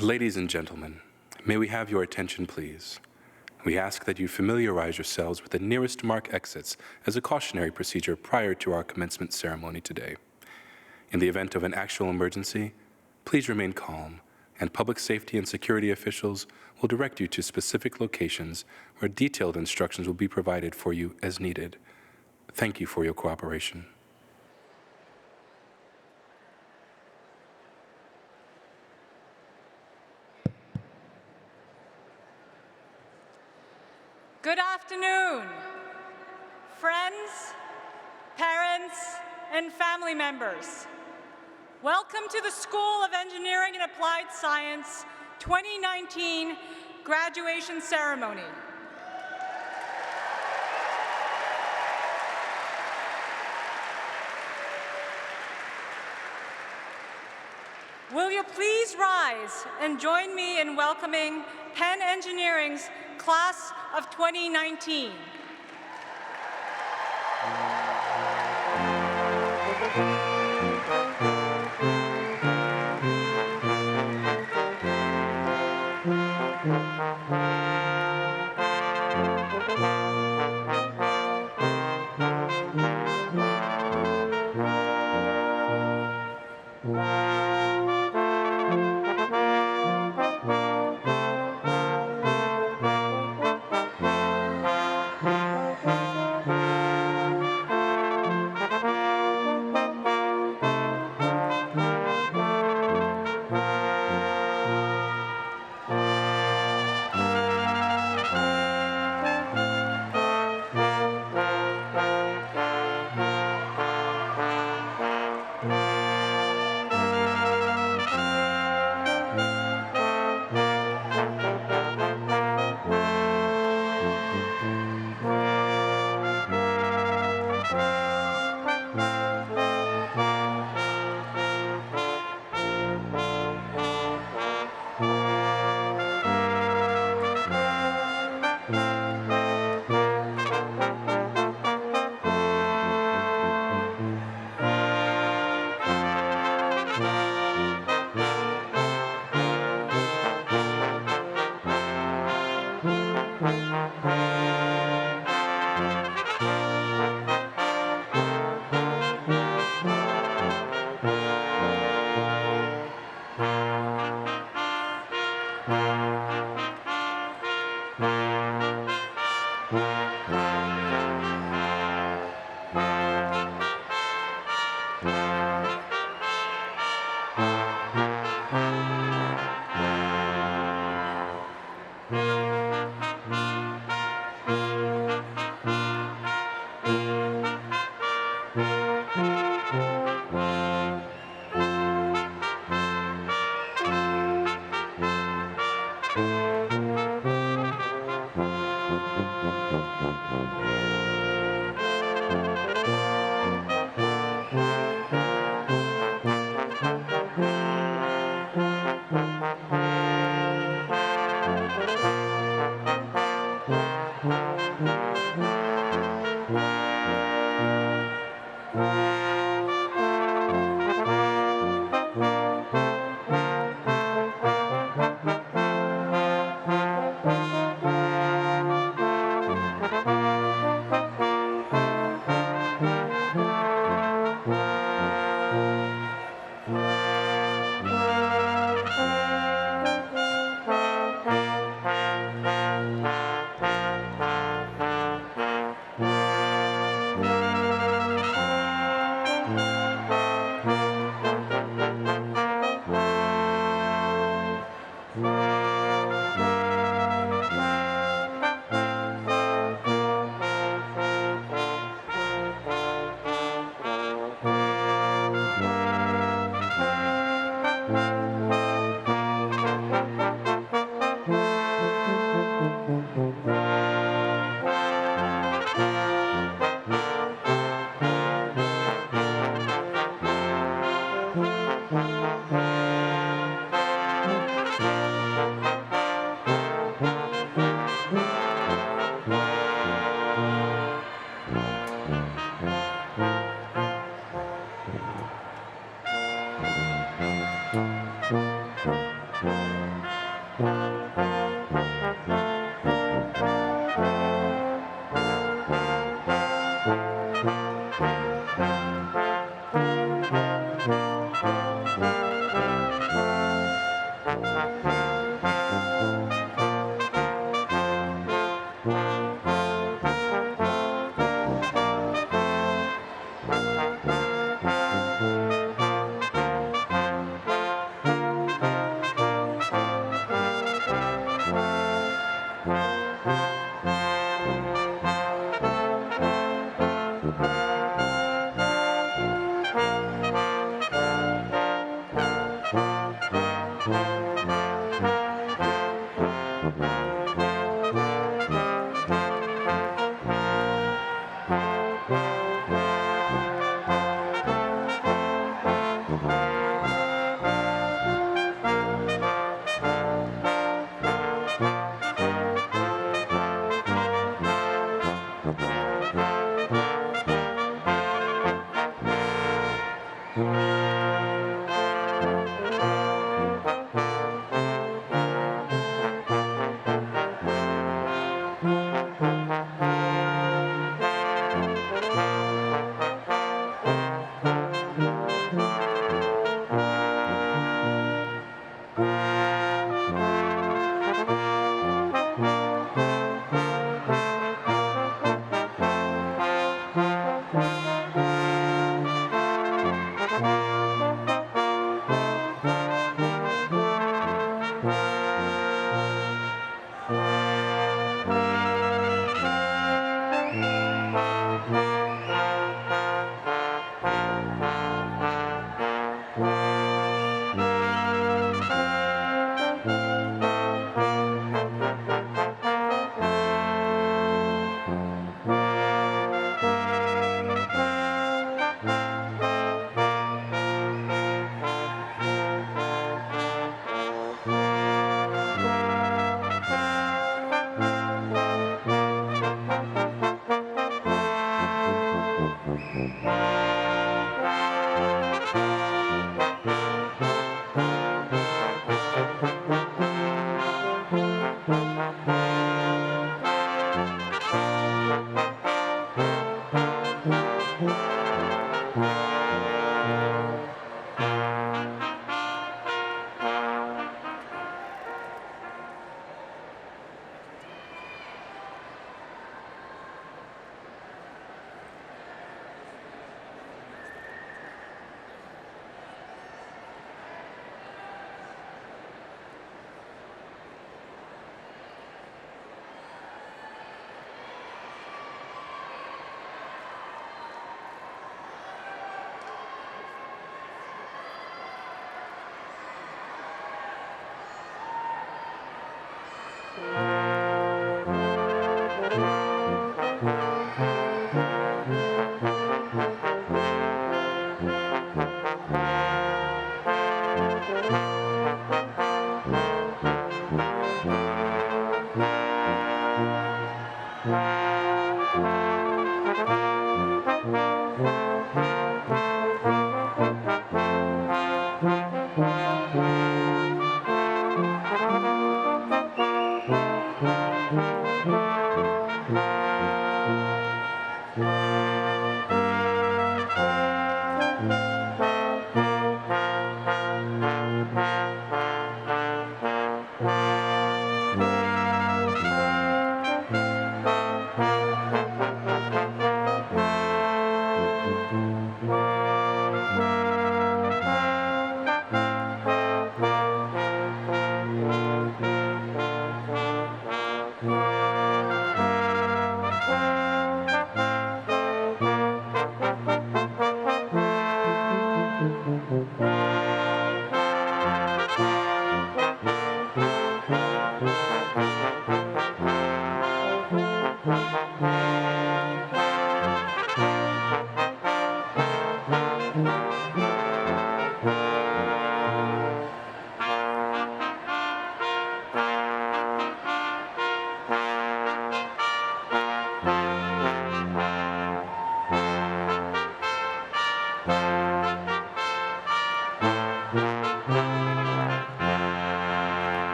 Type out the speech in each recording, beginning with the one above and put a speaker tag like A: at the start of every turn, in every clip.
A: Ladies and gentlemen, may we have your attention, please? We ask that you familiarize yourselves with the nearest mark exits as a cautionary procedure prior to our commencement ceremony today. In the event of an actual emergency, please remain calm, and public safety and security officials will direct you to specific locations where detailed instructions will be provided for you as needed. Thank you for your cooperation.
B: Good afternoon, friends, parents, and family members. Welcome to the School of Engineering and Applied Science 2019 graduation ceremony. Will you please rise and join me in welcoming Penn Engineering's Class of 2019.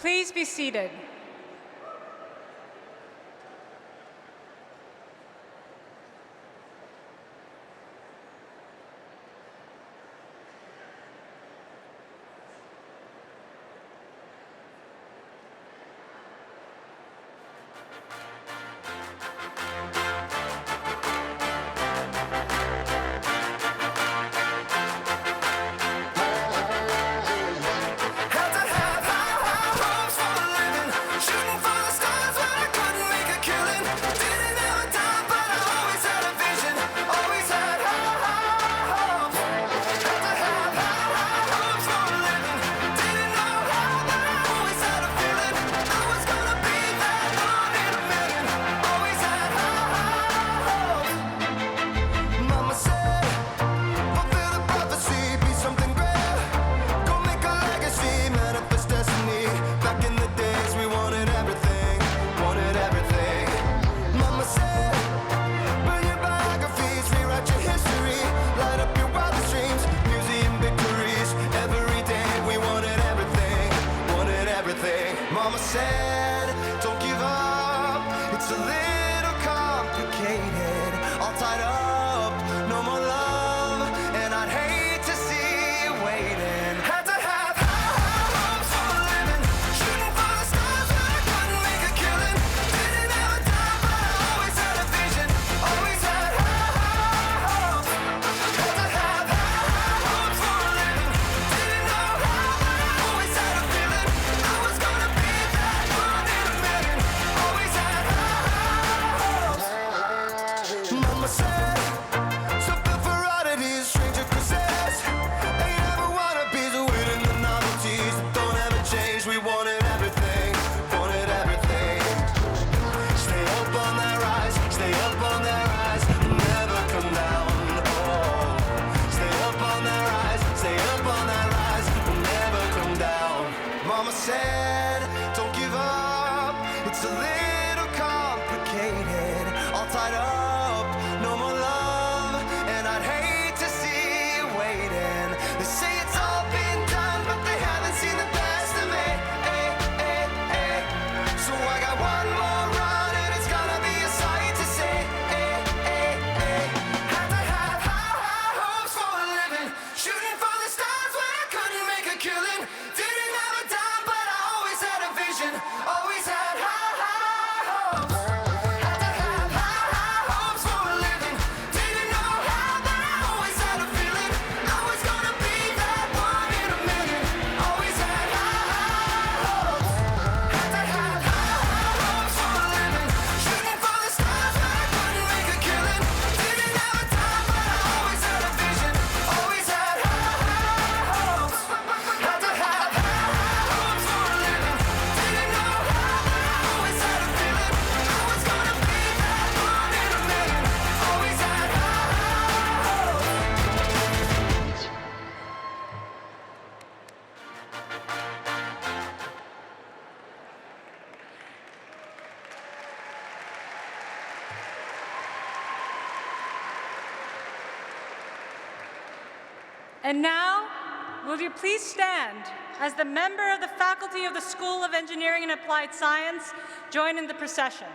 B: Please be seated.
C: Mama said, don't give up, it's a little complicated, all tied up, no more love, and I'd hate to see you waiting. Had to have high hopes for a living, shooting for the stars when I couldn't make a killing. Didn't have a dime, but I always had a vision, always had high hopes. Had to have high hopes for a living, didn't know how, but I always had a feeling I was gonna be that one in a million. Always had high hopes. Mama said, something for oddities, stranger cruises. Ain't ever wannabes, waiting the novelties that don't ever change. We wanted everything, wanted everything. Stay up on that rise, stay up on that rise, never come down. Oh, stay up on that rise, stay up on that rise, never come down. Mama said, don't give up, it's a little complicated, all tied up, no more love, and I'd hate to see you waiting. They say it's all been done, but they haven't seen the best of me. So I got one more run, and it's gonna be a sight to see. Had to have high hopes for a living, shooting for the stars when I couldn't make a killing. Didn't have a dime, but I always had a vision, always had high hopes. Had to have high hopes for a living, didn't know how, but I always had a feeling I was gonna be that one in a million. Always had high hopes. Had to have high hopes for a living, shooting for the stars when I couldn't make a killing. Didn't have a dime, but I always had a vision, always had high hopes. Had to have high hopes for a living, didn't know how, but I always had a feeling I was gonna be that one in a million. Always had high hopes.
B: And now, will you please stand as the member of the faculty of the School of Engineering and Applied Science join in the procession.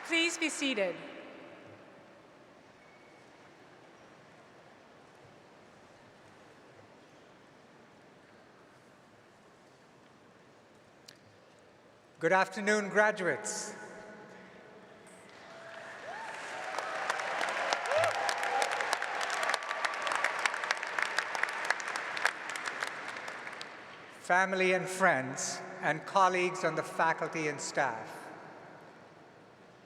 B: Please be seated.
D: Good afternoon, graduates. Family and friends, and colleagues on the faculty and staff.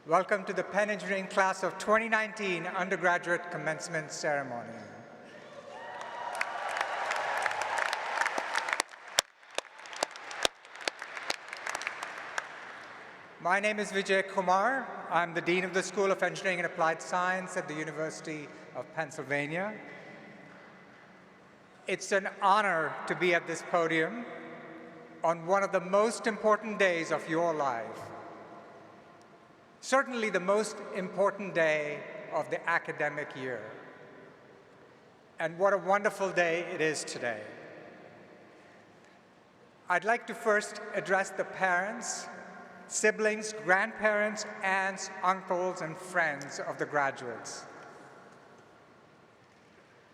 D: Welcome to the Penn Engineering Class of 2019 Undergraduate Commencement Ceremony. My name is Vijay Kumar. I'm the Dean of the School of Engineering and Applied Science at the University of Pennsylvania. It's an honor to be at this podium on one of the most important days of your life. Certainly the most important day of the academic year. And what a wonderful day it is today. I'd like to first address the parents, siblings, grandparents, aunts, uncles, and friends of the graduates.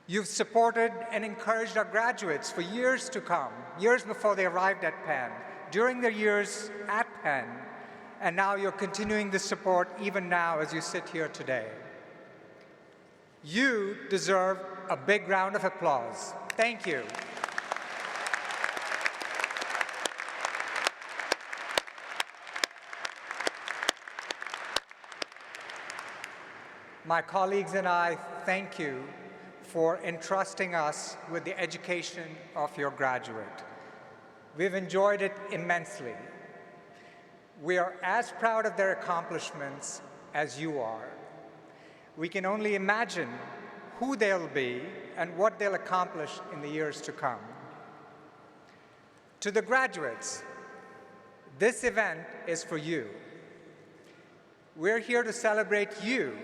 D: You've supported and encouraged our graduates for years to come, years before they arrived at Penn, during their years at Penn, and now you're continuing the support even now as you sit here today. You deserve a big round of applause. Thank you. My colleagues and I thank you for entrusting us with the education of your graduate. We've enjoyed it immensely. We are as proud of their accomplishments as you are. We can only imagine who they'll be and what they'll accomplish in the years to come. To the graduates, this event is for you. We're here to celebrate you,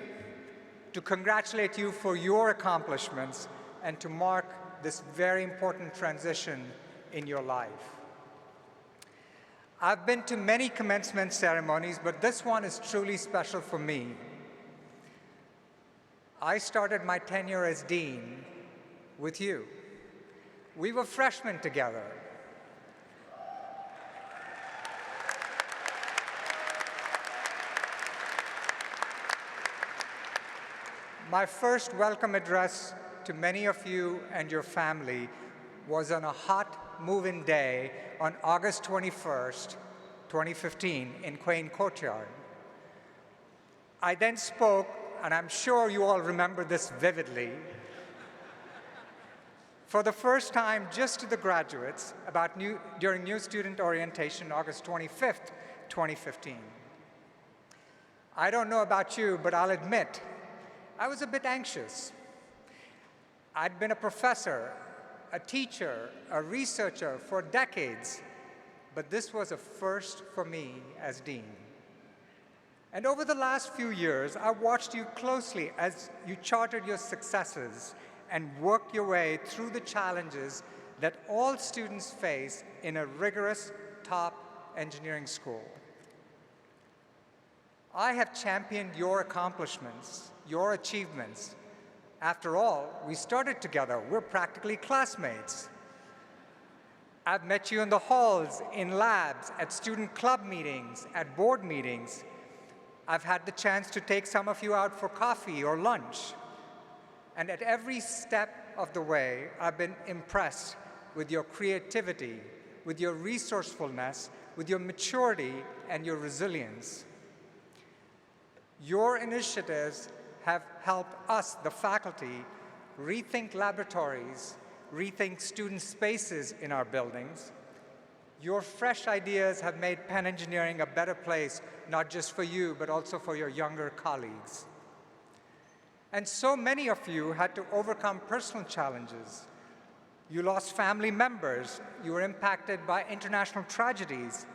D: to congratulate you for your accomplishments, and to mark this very important transition in your life. I've been to many commencement ceremonies, but this one is truly special for me. I started my tenure as dean with you. We were freshmen together. My first welcome address to many of you and your family was on a hot move-in day on August 21st, 2015 in Quain Courtyard. I then spoke, and I'm sure you all remember this vividly, for the first time just to the graduates during New Student Orientation, August 25th, 2015. I don't know about you, but I'll admit, I was a bit anxious. I'd been a professor, a teacher, a researcher for decades, but this was a first for me as dean. And over the last few years, I watched you closely as you charted your successes and worked your way through the challenges that all students face in a rigorous top engineering school. I have championed your accomplishments, your achievements. After all, we started together. We're practically classmates. I've met you in the halls, in labs, at student club meetings, at board meetings. I've had the chance to take some of you out for coffee or lunch. And at every step of the way, I've been impressed with your creativity, with your resourcefulness, with your maturity, and your resilience. Your initiatives have helped us, the faculty, rethink laboratories, rethink student spaces in our buildings. Your fresh ideas have made Penn Engineering a better place, not just for you, but also for your younger colleagues. And so many of you had to overcome personal challenges. You lost family members. You were impacted by international tragedies.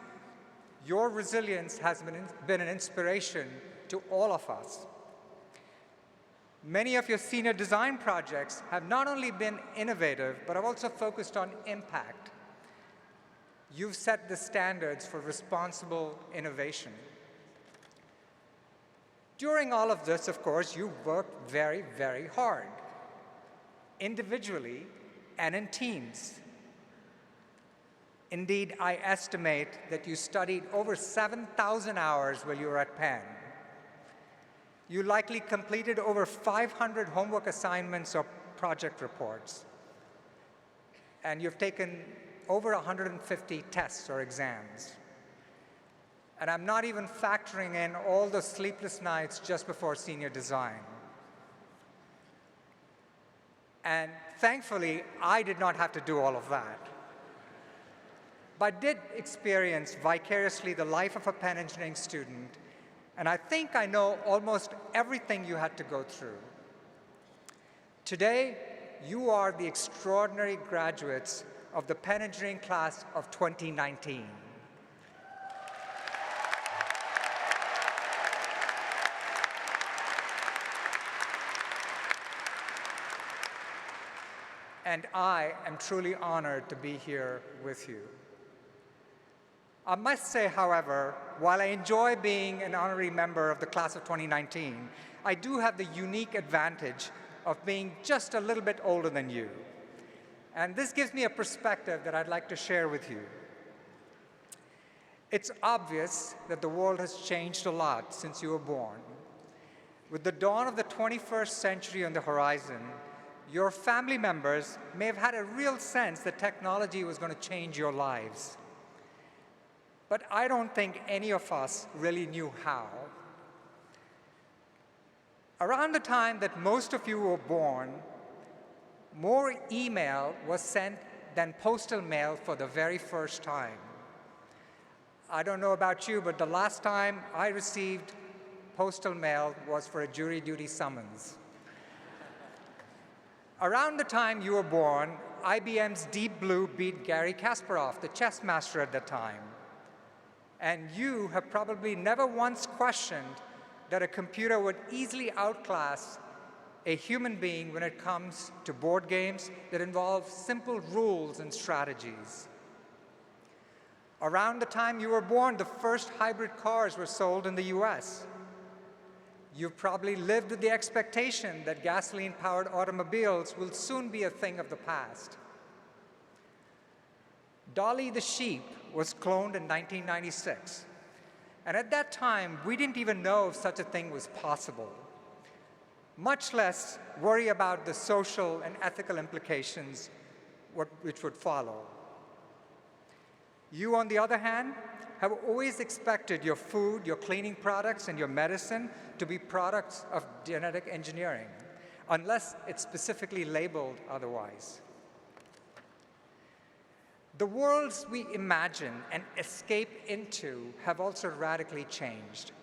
D: Your resilience has been an inspiration to all of us. Many of your senior design projects have not only been innovative, but have also focused on impact. You've set the standards for responsible innovation. During all of this, of course, you worked very, very hard, individually and in teams. Indeed, I estimate that you studied over 7,000 hours while you were at Penn. You likely completed over 500 homework assignments or project reports. And you've taken over 150 tests or exams. And I'm not even factoring in all the sleepless nights just before senior design. And thankfully, I did not have to do all of that. But did experience vicariously the life of a Penn Engineering student, and I think I know almost everything you had to go through. Today, you are the extraordinary graduates of the Penn Engineering class of 2019. And I am truly honored to be here with you. I must say, however, while I enjoy being an honorary member of the class of 2019, I do have the unique advantage of being just a little bit older than you. And this gives me a perspective that I'd like to share with you. It's obvious that the world has changed a lot since you were born. With the dawn of the 21st century on the horizon, your family members may have had a real sense that technology was going to change your lives. But I don't think any of us really knew how. Around the time that most of you were born, more email was sent than postal mail for the very first time. I don't know about you, but the last time I received postal mail was for a jury duty summons. Around the time you were born, IBM's Deep Blue beat Garry Kasparov, the chess master at the time. And you have probably never once questioned that a computer would easily outclass a human being when it comes to board games that involve simple rules and strategies. Around the time you were born, the first hybrid cars were sold in the US. You've probably lived with the expectation that gasoline-powered automobiles will soon be a thing of the past. Dolly the sheep was cloned in 1996. And at that time, we didn't even know if such a thing was possible, much less worry about the social and ethical implications which would follow. You, on the other hand, have always expected your food, your cleaning products, and your medicine to be products of genetic engineering, unless it's specifically labeled otherwise. The worlds we imagine and escape into have also radically changed.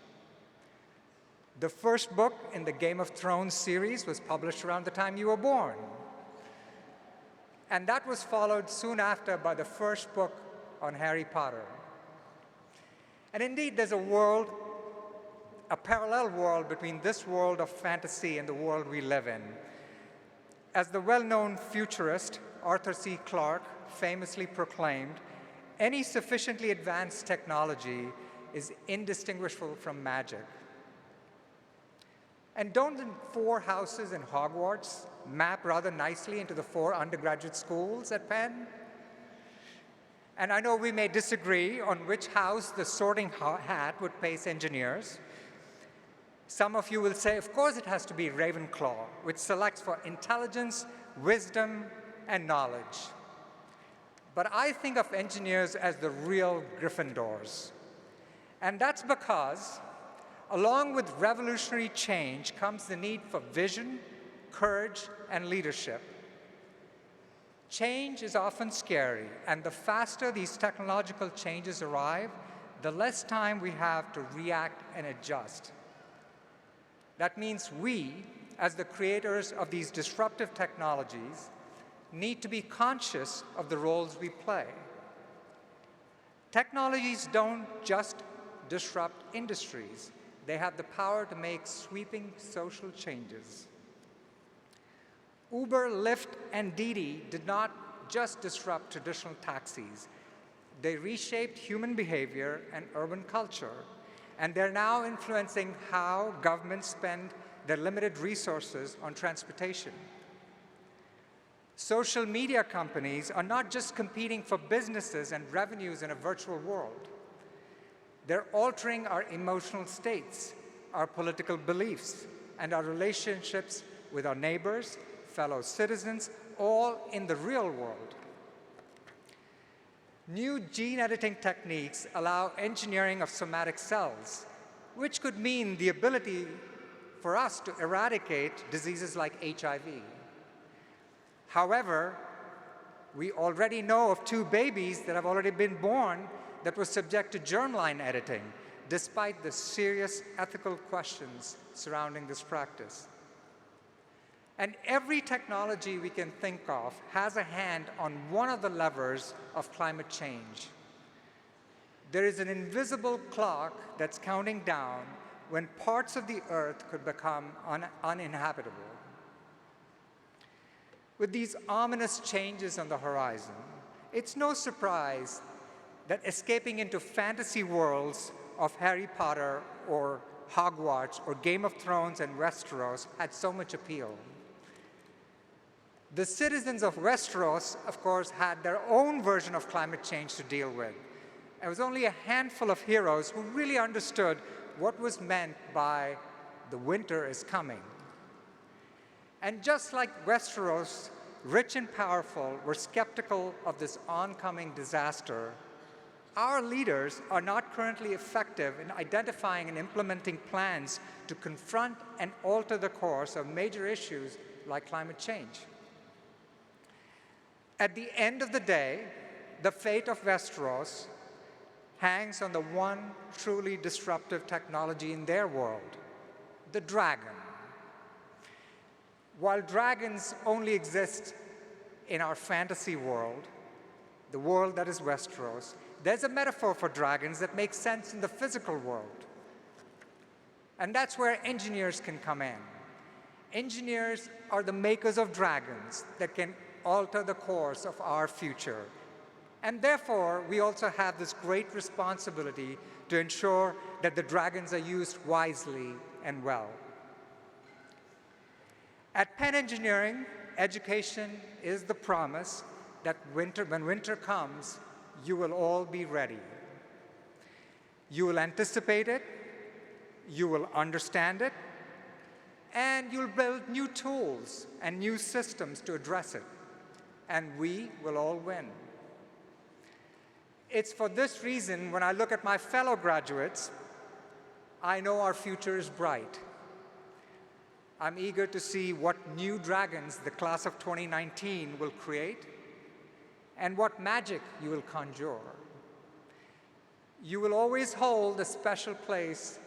D: The first book in the Game of Thrones series was published around the time you were born. And that was followed soon after by the first book on Harry Potter. And indeed, there's a parallel world between this world of fantasy and the world we live in. As the well-known futurist Arthur C. Clarke famously proclaimed, any sufficiently advanced technology is indistinguishable from magic. And don't the 4 houses in Hogwarts map rather nicely into the 4 undergraduate schools at Penn? And I know we may disagree on which house the sorting hat would place engineers. Some of you will say, of course it has to be Ravenclaw, which selects for intelligence, wisdom, and knowledge. But I think of engineers as the real Gryffindors. And that's because, along with revolutionary change, comes the need for vision, courage, and leadership. Change is often scary, and the faster these technological changes arrive, the less time we have to react and adjust. That means we, as the creators of these disruptive technologies, need to be conscious of the roles we play. Technologies don't just disrupt industries. They have the power to make sweeping social changes. Uber, Lyft, and Didi did not just disrupt traditional taxis. They reshaped human behavior and urban culture, and they're now influencing how governments spend their limited resources on transportation. Social media companies are not just competing for businesses and revenues in a virtual world. They're altering our emotional states, our political beliefs, and our relationships with our neighbors, fellow citizens, all in the real world. New gene editing techniques allow engineering of somatic cells, which could mean the ability for us to eradicate diseases like HIV. However, we already know of 2 babies that have already been born that were subject to germline editing, despite the serious ethical questions surrounding this practice. And every technology we can think of has a hand on one of the levers of climate change. There is an invisible clock that's counting down when parts of the Earth could become uninhabitable. With these ominous changes on the horizon, it's no surprise that escaping into fantasy worlds of Harry Potter or Hogwarts or Game of Thrones and Westeros had so much appeal. The citizens of Westeros, of course, had their own version of climate change to deal with. It was only a handful of heroes who really understood what was meant by the winter is coming. And just like Westeros, rich and powerful were skeptical of this oncoming disaster, our leaders are not currently effective in identifying and implementing plans to confront and alter the course of major issues like climate change. At the end of the day, the fate of Westeros hangs on the one truly disruptive technology in their world, the dragon. While dragons only exist in our fantasy world, the world that is Westeros, there's a metaphor for dragons that makes sense in the physical world. And that's where engineers can come in. Engineers are the makers of dragons that can alter the course of our future. And therefore, we also have this great responsibility to ensure that the dragons are used wisely and well. At Penn Engineering, education is the promise that when winter comes, you will all be ready. You will anticipate it, you will understand it, and you'll build new tools and new systems to address it. And we will all win. It's for this reason, when I look at my fellow graduates, I know our future is bright. I'm eager to see what new dragons the class of 2019 will create and what magic you will conjure. You will always hold a special place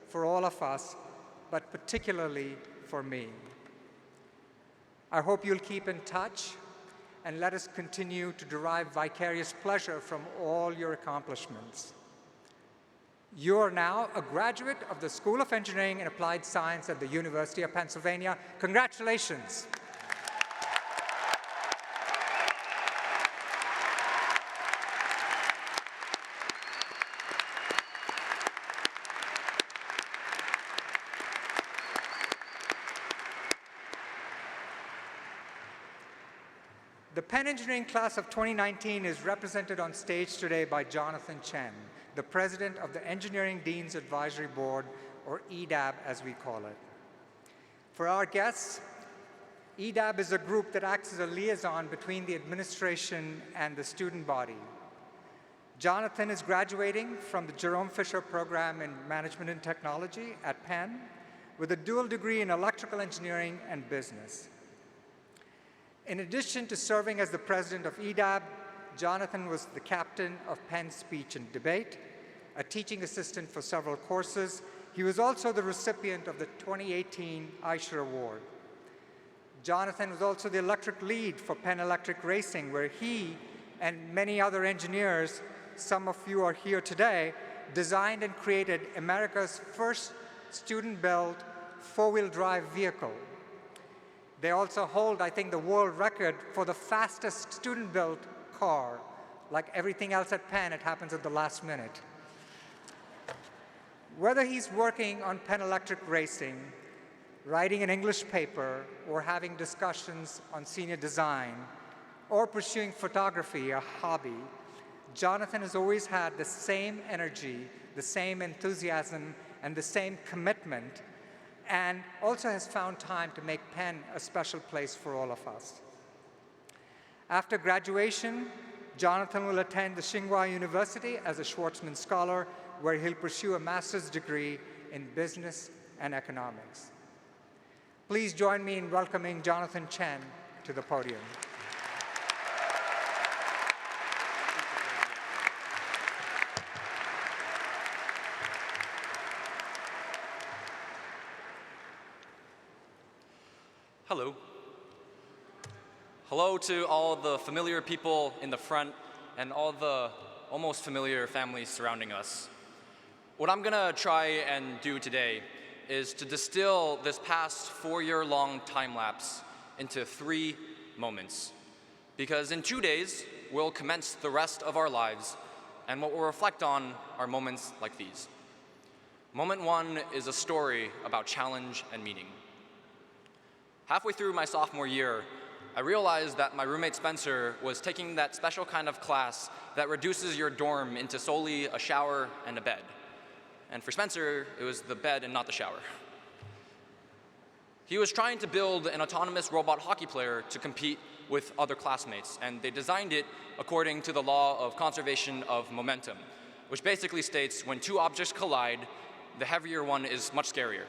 D: for all of us, but particularly for me. I hope you'll keep in touch and let us continue to derive vicarious pleasure from all your accomplishments. You are now a graduate of the School of Engineering and Applied Science at the University of Pennsylvania. Congratulations. The Penn Engineering class of 2019 is represented on stage today by Johnathan Chen, the president of the Engineering Dean's Advisory Board, or EDAB as we call it. For our guests, EDAB is a group that acts as a liaison between the administration and the student body. Johnathan is graduating from the Jerome Fisher Program in Management and Technology at Penn with a dual degree in electrical engineering and business. In addition to serving as the president of EDAB, Johnathan was the captain of Penn Speech and Debate, a teaching assistant for several courses. He was also the recipient of the 2018 Aisher Award. Johnathan was also the electric lead for Penn Electric Racing, where he and many other engineers, some of you are here today, designed and created America's first student-built four-wheel drive vehicle. They also hold, I think, the world record for the fastest student-built car. Like everything else at Penn, it happens at the last minute. Whether he's working on Penn Electric Racing, writing an English paper, or having discussions on senior design, or pursuing photography, a hobby, Johnathan has always had the same energy, the same enthusiasm, and the same commitment, and also has found time to make Penn a special place for all of us. After graduation, Johnathan will attend the Tsinghua University as a Schwarzman Scholar, where he'll pursue a master's degree in business and economics. Please join me in welcoming Johnathan Chen to the podium.
E: Hello. Hello to all the familiar people in the front and all the almost familiar families surrounding us. What I'm gonna try and do today is to distill this past 4-year-long time lapse into 3 moments. Because in 2 days, we'll commence the rest of our lives, and what we'll reflect on are moments like these. Moment 1 is a story about challenge and meaning. Halfway through my sophomore year, I realized that my roommate Spencer was taking that special kind of class that reduces your dorm into solely a shower and a bed. And for Spencer, it was the bed and not the shower. He was trying to build an autonomous robot hockey player to compete with other classmates, and they designed it according to the law of conservation of momentum, which basically states when 2 objects collide, the heavier one is much scarier.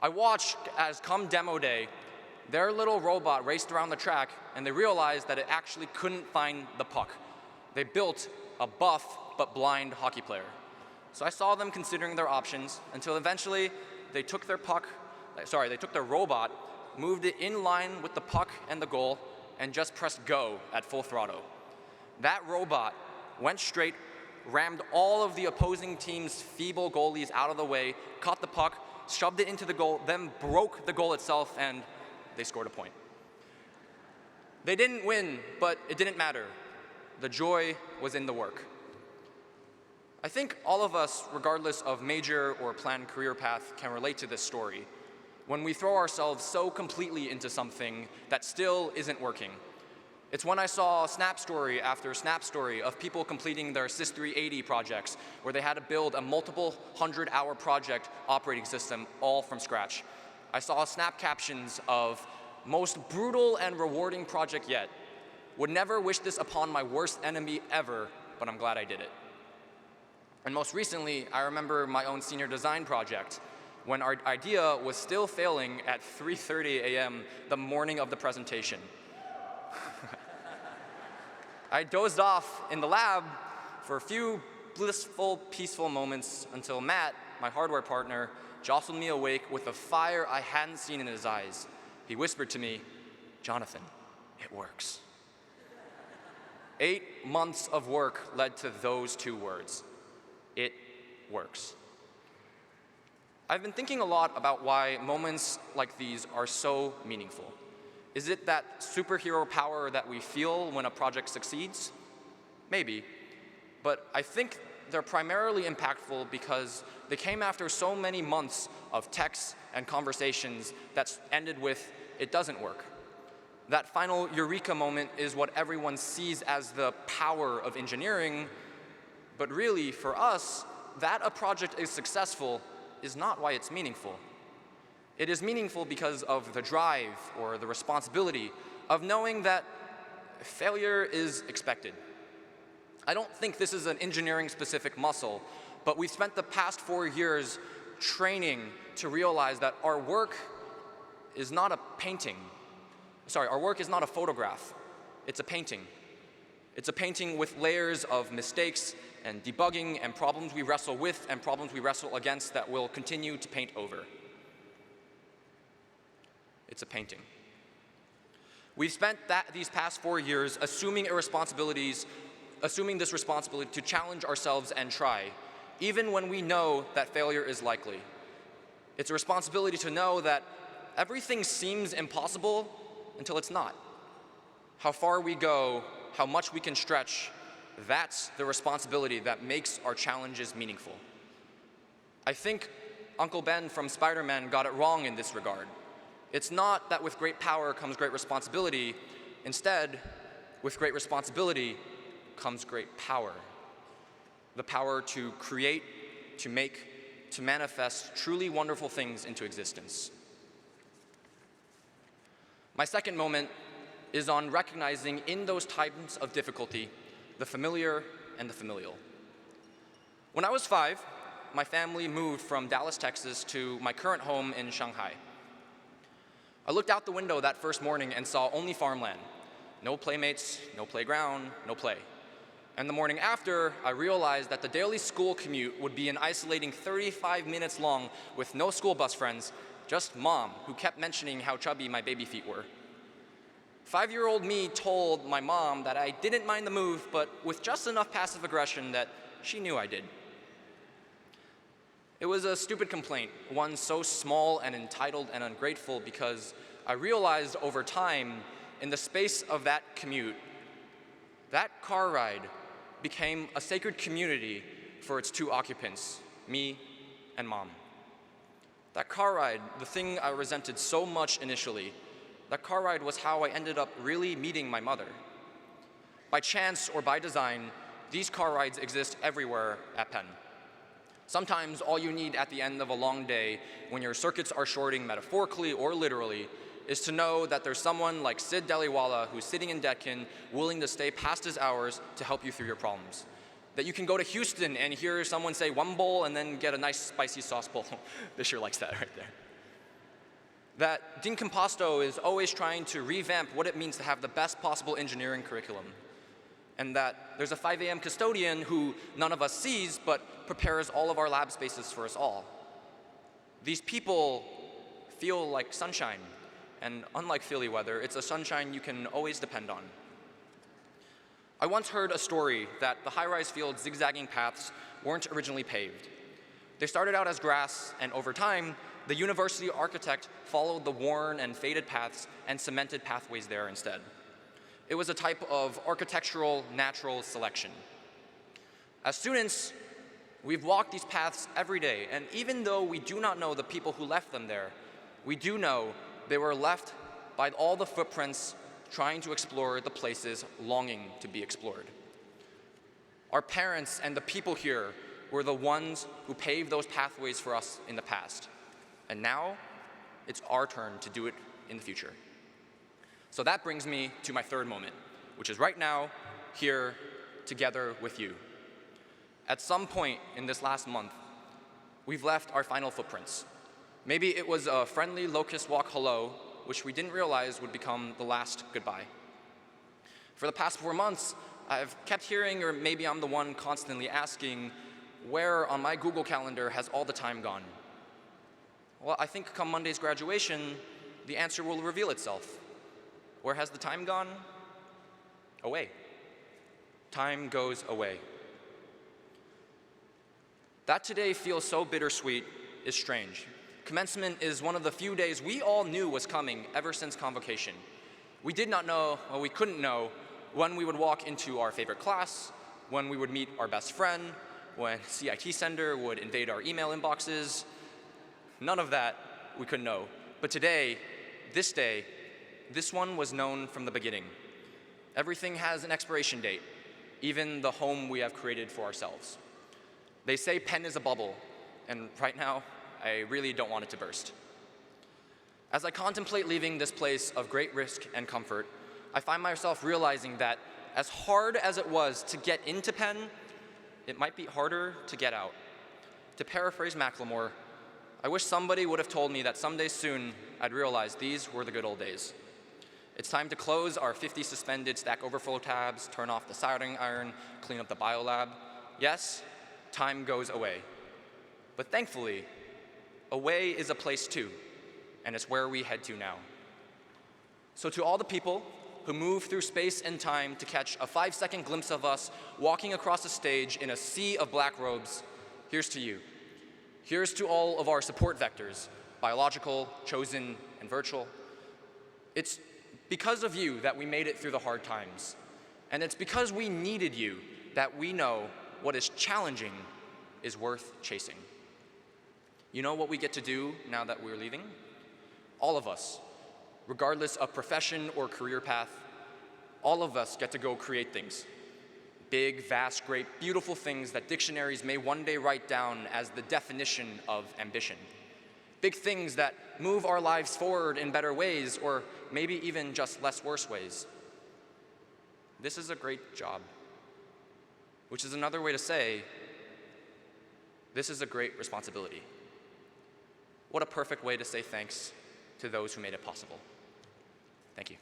E: I watched as come demo day, their little robot raced around the track, and they realized that it actually couldn't find the puck. They built a buff but blind hockey player. So I saw them considering their options until eventually they took their robot, moved it in line with the puck and the goal, and just pressed go at full throttle. That robot went straight, rammed all of the opposing team's feeble goalies out of the way, caught the puck, shoved it into the goal, then broke the goal itself, and they scored a point. They didn't win, but it didn't matter. The joy was in the work. I think all of us, regardless of major or planned career path, can relate to this story. When we throw ourselves so completely into something that still isn't working. It's when I saw snap story after snap story of people completing their Sys 380 projects, where they had to build a multiple 100-hour project operating system all from scratch. I saw snap captions of most brutal and rewarding project yet. Would never wish this upon my worst enemy ever, but I'm glad I did it. And most recently, I remember my own senior design project, when our idea was still failing at 3:30 a.m. the morning of the presentation. I dozed off in the lab for a few blissful, peaceful moments until Matt, my hardware partner, jostled me awake with a fire I hadn't seen in his eyes. He whispered to me, "Johnathan, it works." 8 months of work led to those 2 words. It works. I've been thinking a lot about why moments like these are so meaningful. Is it that superhero power that we feel when a project succeeds? Maybe. But I think they're primarily impactful because they came after so many months of texts and conversations that ended with, "It doesn't work." That final eureka moment is what everyone sees as the power of engineering, but really, for us, that a project is successful is not why it's meaningful. It is meaningful because of the drive or the responsibility of knowing that failure is expected. I don't think this is an engineering-specific muscle, but we've spent the past 4 years training to realize that our work is not a painting. Our work is not a photograph, it's a painting. It's a painting with layers of mistakes and debugging and problems we wrestle with and problems we wrestle against that we'll continue to paint over. It's a painting. We've spent these past 4 years assuming this responsibility to challenge ourselves and try, even when we know that failure is likely. It's a responsibility to know that everything seems impossible until it's not. How far we go, how much we can stretch, that's the responsibility that makes our challenges meaningful. I think Uncle Ben from Spider-Man got it wrong in this regard. It's not that with great power comes great responsibility. Instead, with great responsibility comes great power. The power to create, to make, to manifest truly wonderful things into existence. My second moment is on recognizing in those times of difficulty the familiar and the familial. When I was 5, my family moved from Dallas, Texas to my current home in Shanghai. I looked out the window that first morning and saw only farmland. No playmates, no playground, no play. And the morning after, I realized that the daily school commute would be an isolating 35 minutes long with no school bus friends, just Mom, who kept mentioning how chubby my baby feet were. 5-year-old me told my mom that I didn't mind the move, but with just enough passive aggression that she knew I did. It was a stupid complaint, one so small and entitled and ungrateful, because I realized over time, in the space of that commute, that car ride became a sacred community for its 2 occupants, me and Mom. That car ride, the thing I resented so much initially, that car ride was how I ended up really meeting my mother. By chance or by design, these car rides exist everywhere at Penn. Sometimes all you need at the end of a long day, when your circuits are shorting metaphorically or literally, is to know that there's someone like Sid Deliwala who's sitting in Detkin, willing to stay past his hours to help you through your problems. That you can go to Houston and hear someone say one bowl and then get a nice spicy sauce bowl. Bishop likes that right there. That Dean Composto is always trying to revamp what it means to have the best possible engineering curriculum. And that there's a 5 a.m. custodian who none of us sees, but prepares all of our lab spaces for us all. These people feel like sunshine, and unlike Philly weather, it's a sunshine you can always depend on. I once heard a story that the high-rise field's zigzagging paths weren't originally paved. They started out as grass, and over time, the university architect followed the worn and faded paths and cemented pathways there instead. It was a type of architectural natural selection. As students, we've walked these paths every day, and even though we do not know the people who left them there, we do know they were left by all the footprints trying to explore the places longing to be explored. Our parents and the people here were the ones who paved those pathways for us in the past. And now, it's our turn to do it in the future. So that brings me to my third moment, which is right now, here, together with you. At some point in this last month, we've left our final footprints. Maybe it was a friendly locust walk hello, which we didn't realize would become the last goodbye. For the past 4 months, I've kept hearing, or maybe I'm the one constantly asking, where on my Google Calendar has all the time gone? Well, I think come Monday's graduation, the answer will reveal itself. Where has the time gone? Away. Time goes away. That today feels so bittersweet is strange. Commencement is one of the few days we all knew was coming ever since convocation. We did not know, well, we couldn't know, when we would walk into our favorite class, when we would meet our best friend, when CIT Sender would invade our email inboxes. None of that we could know. But today, this day, this one was known from the beginning. Everything has an expiration date, even the home we have created for ourselves. They say Penn is a bubble, and right now, I really don't want it to burst. As I contemplate leaving this place of great risk and comfort, I find myself realizing that as hard as it was to get into Penn, it might be harder to get out. To paraphrase Macklemore, I wish somebody would have told me that someday soon I'd realize these were the good old days. It's time to close our 50 suspended Stack Overflow tabs, turn off the soldering iron, clean up the biolab. Yes, time goes away. But thankfully, away is a place too, and it's where we head to now. So to all the people who move through space and time to catch a 5-second glimpse of us walking across the stage in a sea of black robes, here's to you. Here's to all of our support vectors, biological, chosen, and virtual. It's because of you that we made it through the hard times. And it's because we needed you that we know what is challenging is worth chasing. You know what we get to do now that we're leaving? All of us, regardless of profession or career path, all of us get to go create things. Big, vast, great, beautiful things that dictionaries may one day write down as the definition of ambition. Big things that move our lives forward in better ways, or maybe even just less worse ways. This is a great job, which is another way to say, this is a great responsibility. What a perfect way to say thanks to those who made it possible. Thank you.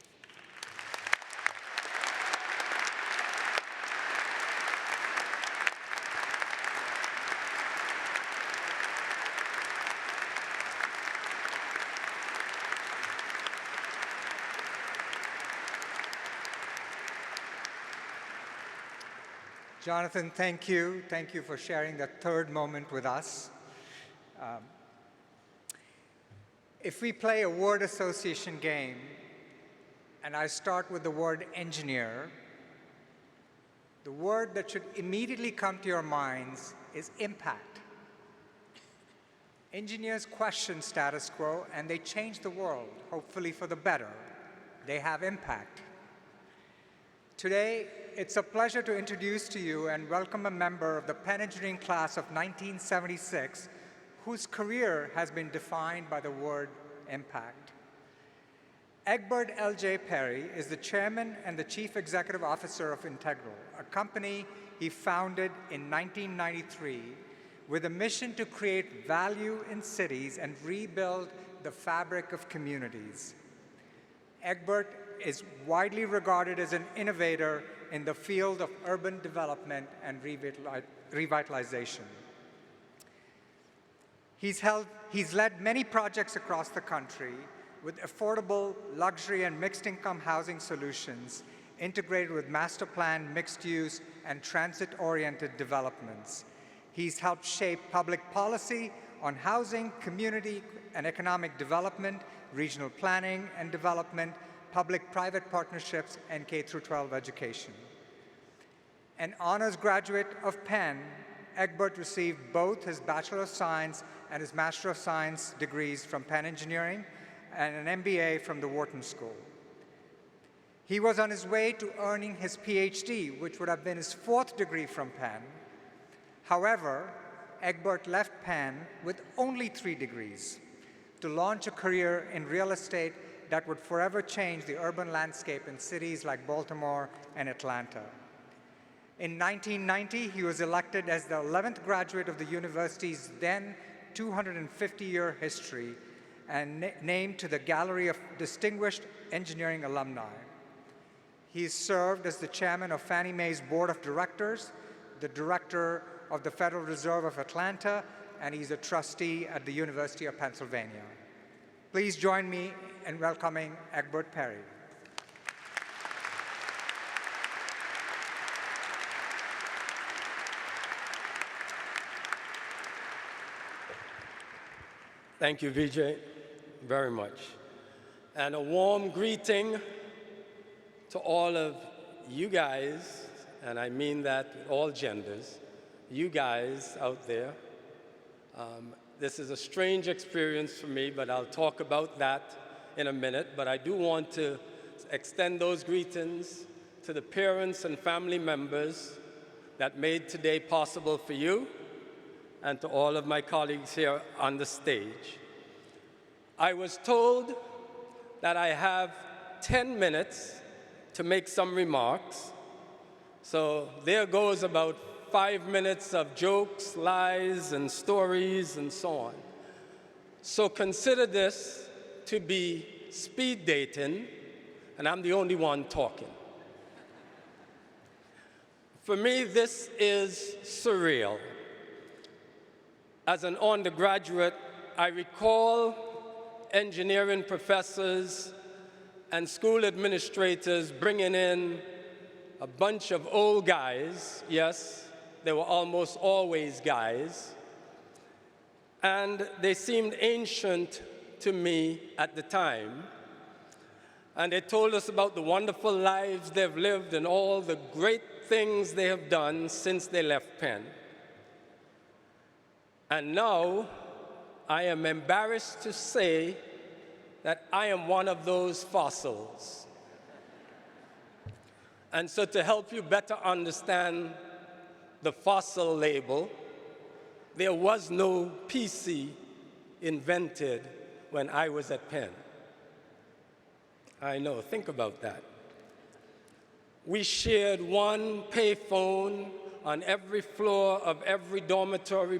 D: Johnathan, thank you. Thank you for sharing that third moment with us. If we play a word association game, and I start with the word engineer, the word that should immediately come to your minds is impact. Engineers question status quo, and they change the world, hopefully for the better. They have impact. Today, it's a pleasure to introduce to you and welcome a member of the Penn Engineering class of 1976 whose career has been defined by the word impact. Egbert L.J. Perry is the chairman and the chief executive officer of Integral, a company he founded in 1993 with a mission to create value in cities and rebuild the fabric of communities. Egbert is widely regarded as an innovator in the field of urban development and revitalization. He's led many projects across the country with affordable, luxury, and mixed-income housing solutions integrated with master plan, mixed-use, and transit-oriented developments. He's helped shape public policy on housing, community and economic development, regional planning and development, public-private partnerships, and K-12 education. An honors graduate of Penn, Egbert received both his Bachelor of Science and his Master of Science degrees from Penn Engineering and an MBA from the Wharton School. He was on his way to earning his PhD, which would have been his 4th degree from Penn. However, Egbert left Penn with only 3 degrees to launch a career in real estate that would forever change the urban landscape in cities like Baltimore and Atlanta. In 1990, he was elected as the 11th graduate of the university's then 250-year history and named to the Gallery of Distinguished Engineering Alumni. He served as the chairman of Fannie Mae's Board of Directors, the director of the Federal Reserve of Atlanta, and he's a trustee at the University of Pennsylvania. Please join me in welcoming Egbert Perry.
F: Thank you, Vijay, very much. And a warm greeting to all of you guys, and I mean that all genders, you guys out there. This is a strange experience for me, but I'll talk about that in a minute. But I do want to extend those greetings to the parents and family members that made today possible for you, and to all of my colleagues here on the stage. I was told that I have 10 minutes to make some remarks. So there goes about 5 minutes of jokes, lies, and stories, and so on. So consider this to be speed dating, and and I'm the only one talking. For me, this is surreal. As an undergraduate, I recall engineering professors and school administrators bringing in a bunch of old guys. Yes, they were almost always guys. And they seemed ancient to me at the time. And they told us about the wonderful lives they've lived and all the great things they have done since they left Penn. And now, I am embarrassed to say that I am one of those fossils. And so to help you better understand the fossil label, there was no PC invented when I was at Penn. I know, think about that. We shared one payphone on every floor of every dormitory,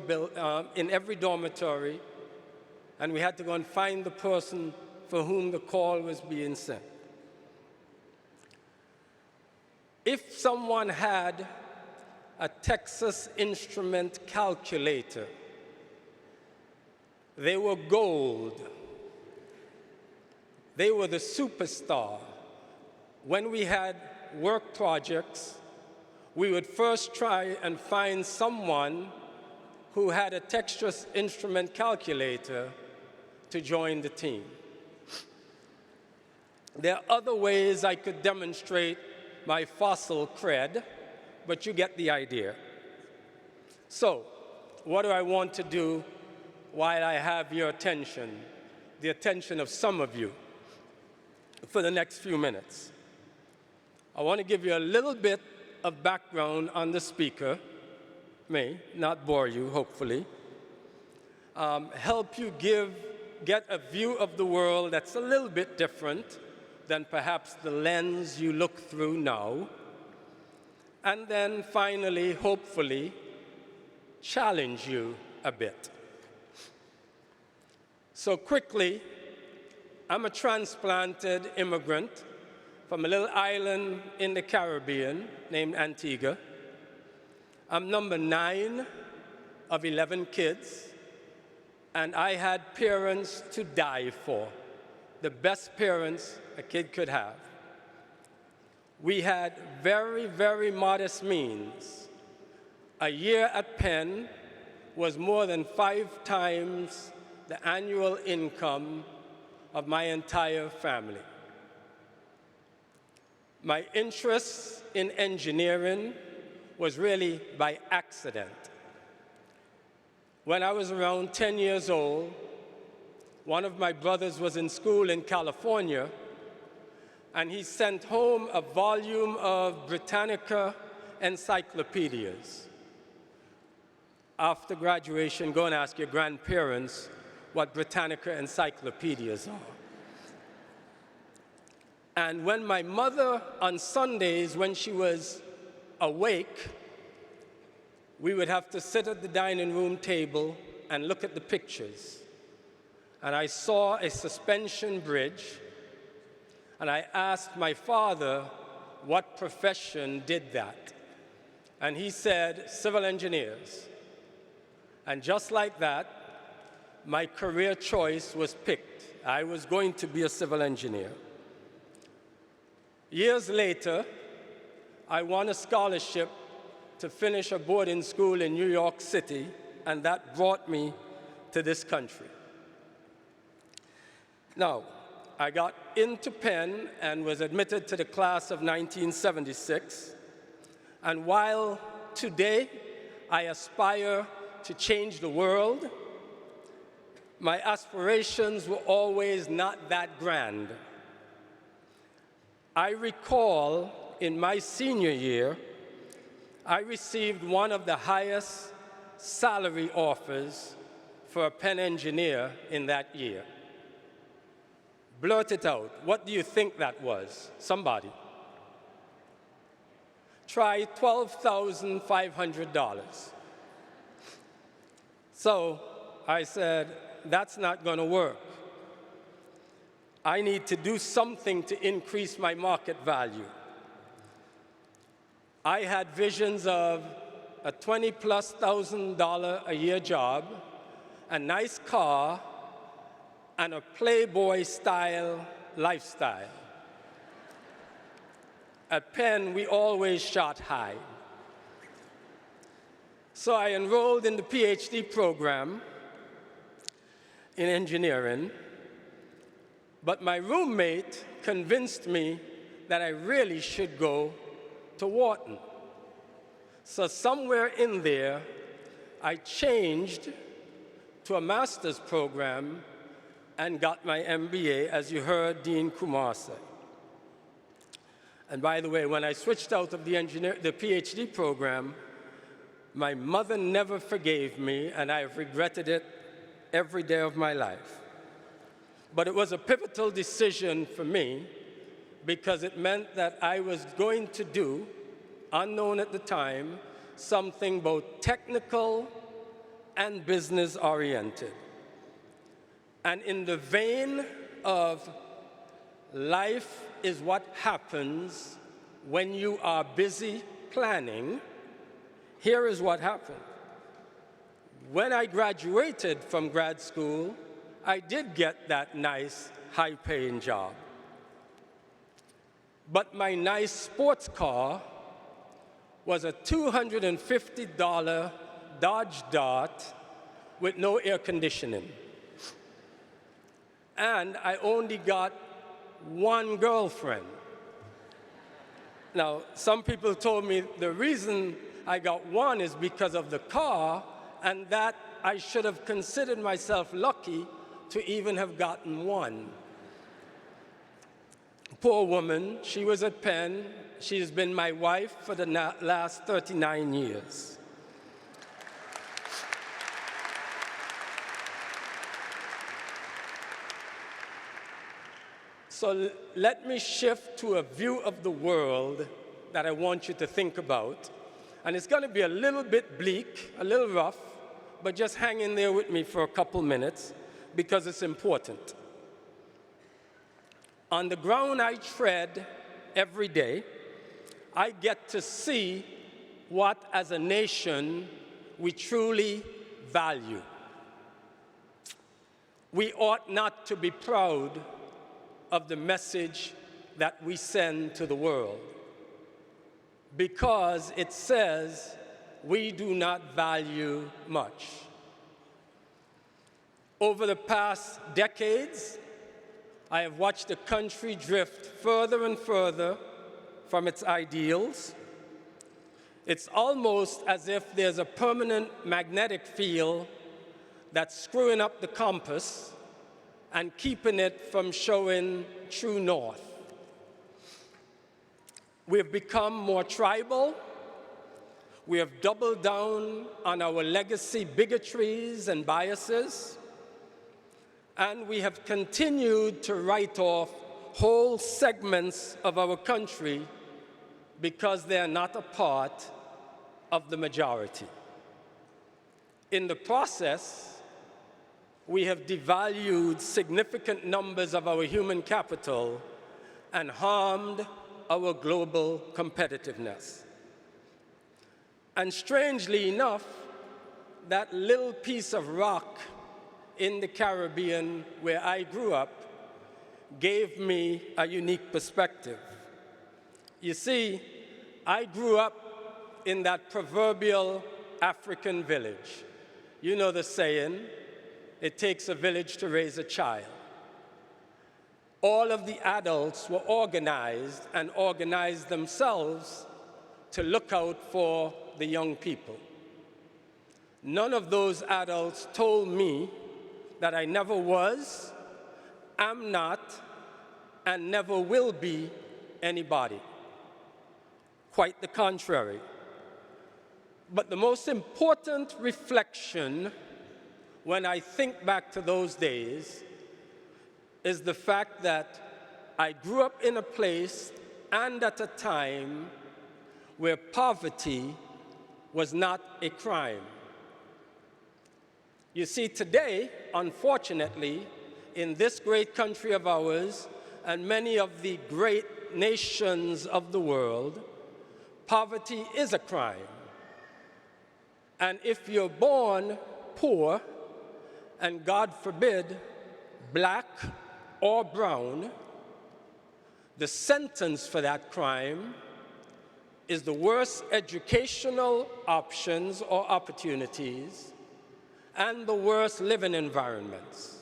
F: in every dormitory, and we had to go and find the person for whom the call was being sent. If someone had a Texas Instrument calculator, they were gold. They were the superstar. When we had work projects, we would first try and find someone who had a Texas Instrument calculator to join the team. There are other ways I could demonstrate my fossil cred, but you get the idea. So, what do I want to do while I have your attention, the attention of some of you, for the next few minutes? I want to give you a little bit of background on the speaker, may not bore you, hopefully, help you get a view of the world that's a little bit different than perhaps the lens you look through now, and then finally, hopefully, challenge you a bit. So quickly, I'm a transplanted immigrant from a little island in the Caribbean named Antigua. I'm number 9 of 11 kids, and I had parents to die for, the best parents a kid could have. We had very, very modest means. A year at Penn was more than 5 times the annual income of my entire family. My interest in engineering was really by accident. When I was around 10 years old, one of my brothers was in school in California, and he sent home a volume of Britannica encyclopedias. After graduation, go and ask your grandparents what Britannica encyclopedias are. And when my mother, on Sundays, when she was awake, we would have to sit at the dining room table and look at the pictures. And I saw a suspension bridge, and I asked my father what profession did that. And he said, civil engineers. And just like that, my career choice was picked. I was going to be a civil engineer. Years later, I won a scholarship to finish a boarding school in New York City, and that brought me to this country. Now, I got into Penn and was admitted to the class of 1976, and while today I aspire to change the world, my aspirations were always not that grand. I recall in my senior year, I received one of the highest salary offers for a Penn engineer in that year. Blurt it out. What do you think that was? Somebody. Try $12,500. So I said, that's not going to work. I need to do something to increase my market value. I had visions of a $20,000+ a year job, a nice car, and a Playboy-style lifestyle. At Penn, we always shot high. So I enrolled in the PhD program in engineering, but my roommate convinced me that I really should go to Wharton. So somewhere in there, I changed to a master's program and got my MBA, as you heard Dean Kumar say. And by the way, when I switched out of the PhD program, my mother never forgave me, and I have regretted it every day of my life. But it was a pivotal decision for me because it meant that I was going to do, unknown at the time, something both technical and business-oriented. And in the vein of life is what happens when you are busy planning, here is what happened. When I graduated from grad school, I did get that nice, high-paying job. But my nice sports car was a $250 Dodge Dart with no air conditioning. And I only got one girlfriend. Now, some people told me the reason I got one is because of the car, and that I should have considered myself lucky to even have gotten one. Poor woman, she was at Penn. She has been my wife for the last 39 years. So let me shift to a view of the world that I want you to think about. And it's going to be a little bit bleak, a little rough, but just hang in there with me for a couple minutes because it's important. On the ground I tread every day, I get to see what, as a nation, we truly value. We ought not to be proud of the message that we send to the world, because it says we do not value much. Over the past decades, I have watched the country drift further and further from its ideals. It's almost as if there's a permanent magnetic field that's screwing up the compass and keeping it from showing true north. We have become more tribal. We have doubled down on our legacy bigotries and biases. And we have continued to write off whole segments of our country because they are not a part of the majority. In the process, we have devalued significant numbers of our human capital and harmed our global competitiveness. And strangely enough, that little piece of rock in the Caribbean where I grew up gave me a unique perspective. You see, I grew up in that proverbial African village. You know the saying, it takes a village to raise a child. All of the adults were organized and organized themselves to look out for the young people. None of those adults told me that I never was, am not, and never will be anybody. Quite the contrary. But the most important reflection when I think back to those days is the fact that I grew up in a place and at a time where poverty was not a crime. You see, today, unfortunately, in this great country of ours and many of the great nations of the world, poverty is a crime. And if you're born poor, and God forbid, black or brown, the sentence for that crime is the worst educational options or opportunities and the worst living environments.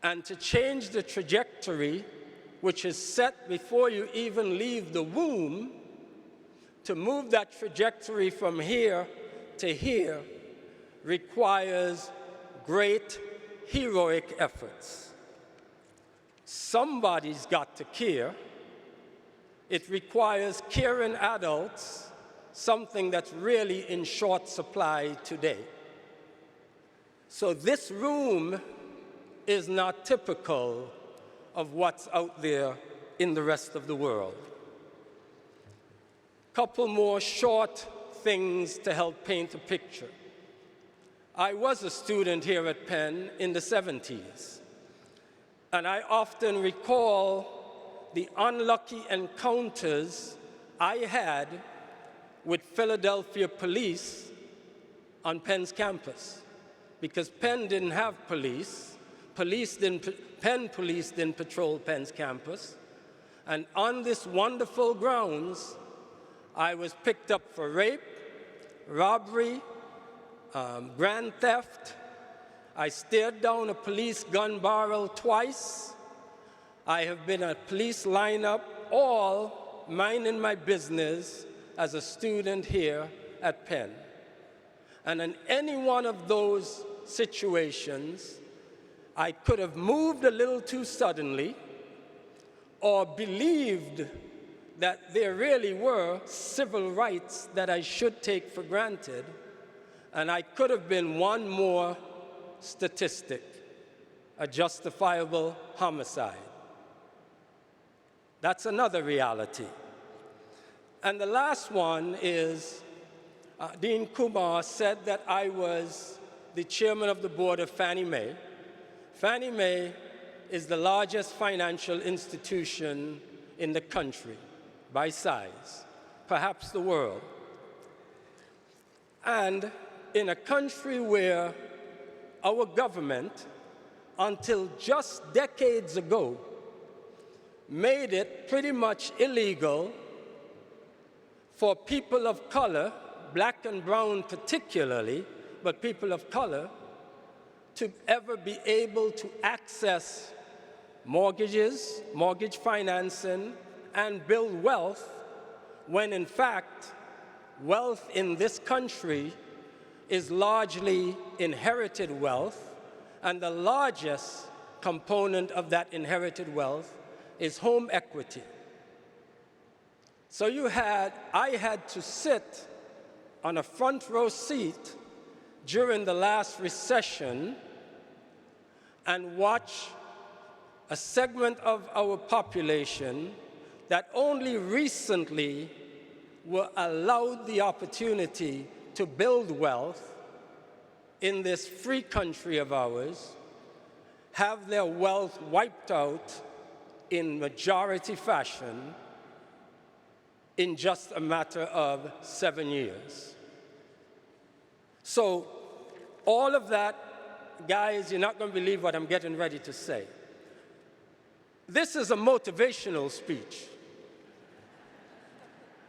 F: And to change the trajectory, which is set before you even leave the womb, to move that trajectory from here to here requires great heroic efforts. Somebody's got to care. It requires caring adults, something that's really in short supply today. So this room is not typical of what's out there in the rest of the world. Couple more short things to help paint a picture. I was a student here at Penn in the 70s, and I often recall the unlucky encounters I had with Philadelphia police on Penn's campus, because Penn didn't have police. Penn police didn't patrol Penn's campus. And on this wonderful grounds, I was picked up for rape, robbery, grand theft. I stared down a police gun barrel twice. I have been at police lineup, all minding my business as a student here at Penn. And in any one of those situations, I could have moved a little too suddenly or believed that there really were civil rights that I should take for granted, and I could have been one more statistic, a justifiable homicide. That's another reality. And the last one is, Dean Kumar said that I was the chairman of the board of Fannie Mae. Fannie Mae is the largest financial institution in the country by size, perhaps the world. And in a country where our government, until just decades ago, made it pretty much illegal for people of color, black and brown particularly, but people of color, to ever be able to access mortgages, mortgage financing, and build wealth, when in fact, wealth in this country is largely inherited wealth, and the largest component of that inherited wealth is home equity. So I had to sit on a front row seat during the last recession and watch a segment of our population that only recently were allowed the opportunity to build wealth in this free country of ours, have their wealth wiped out in majority fashion in just a matter of 7 years. So all of that, guys, you're not going to believe what I'm getting ready to say. This is a motivational speech.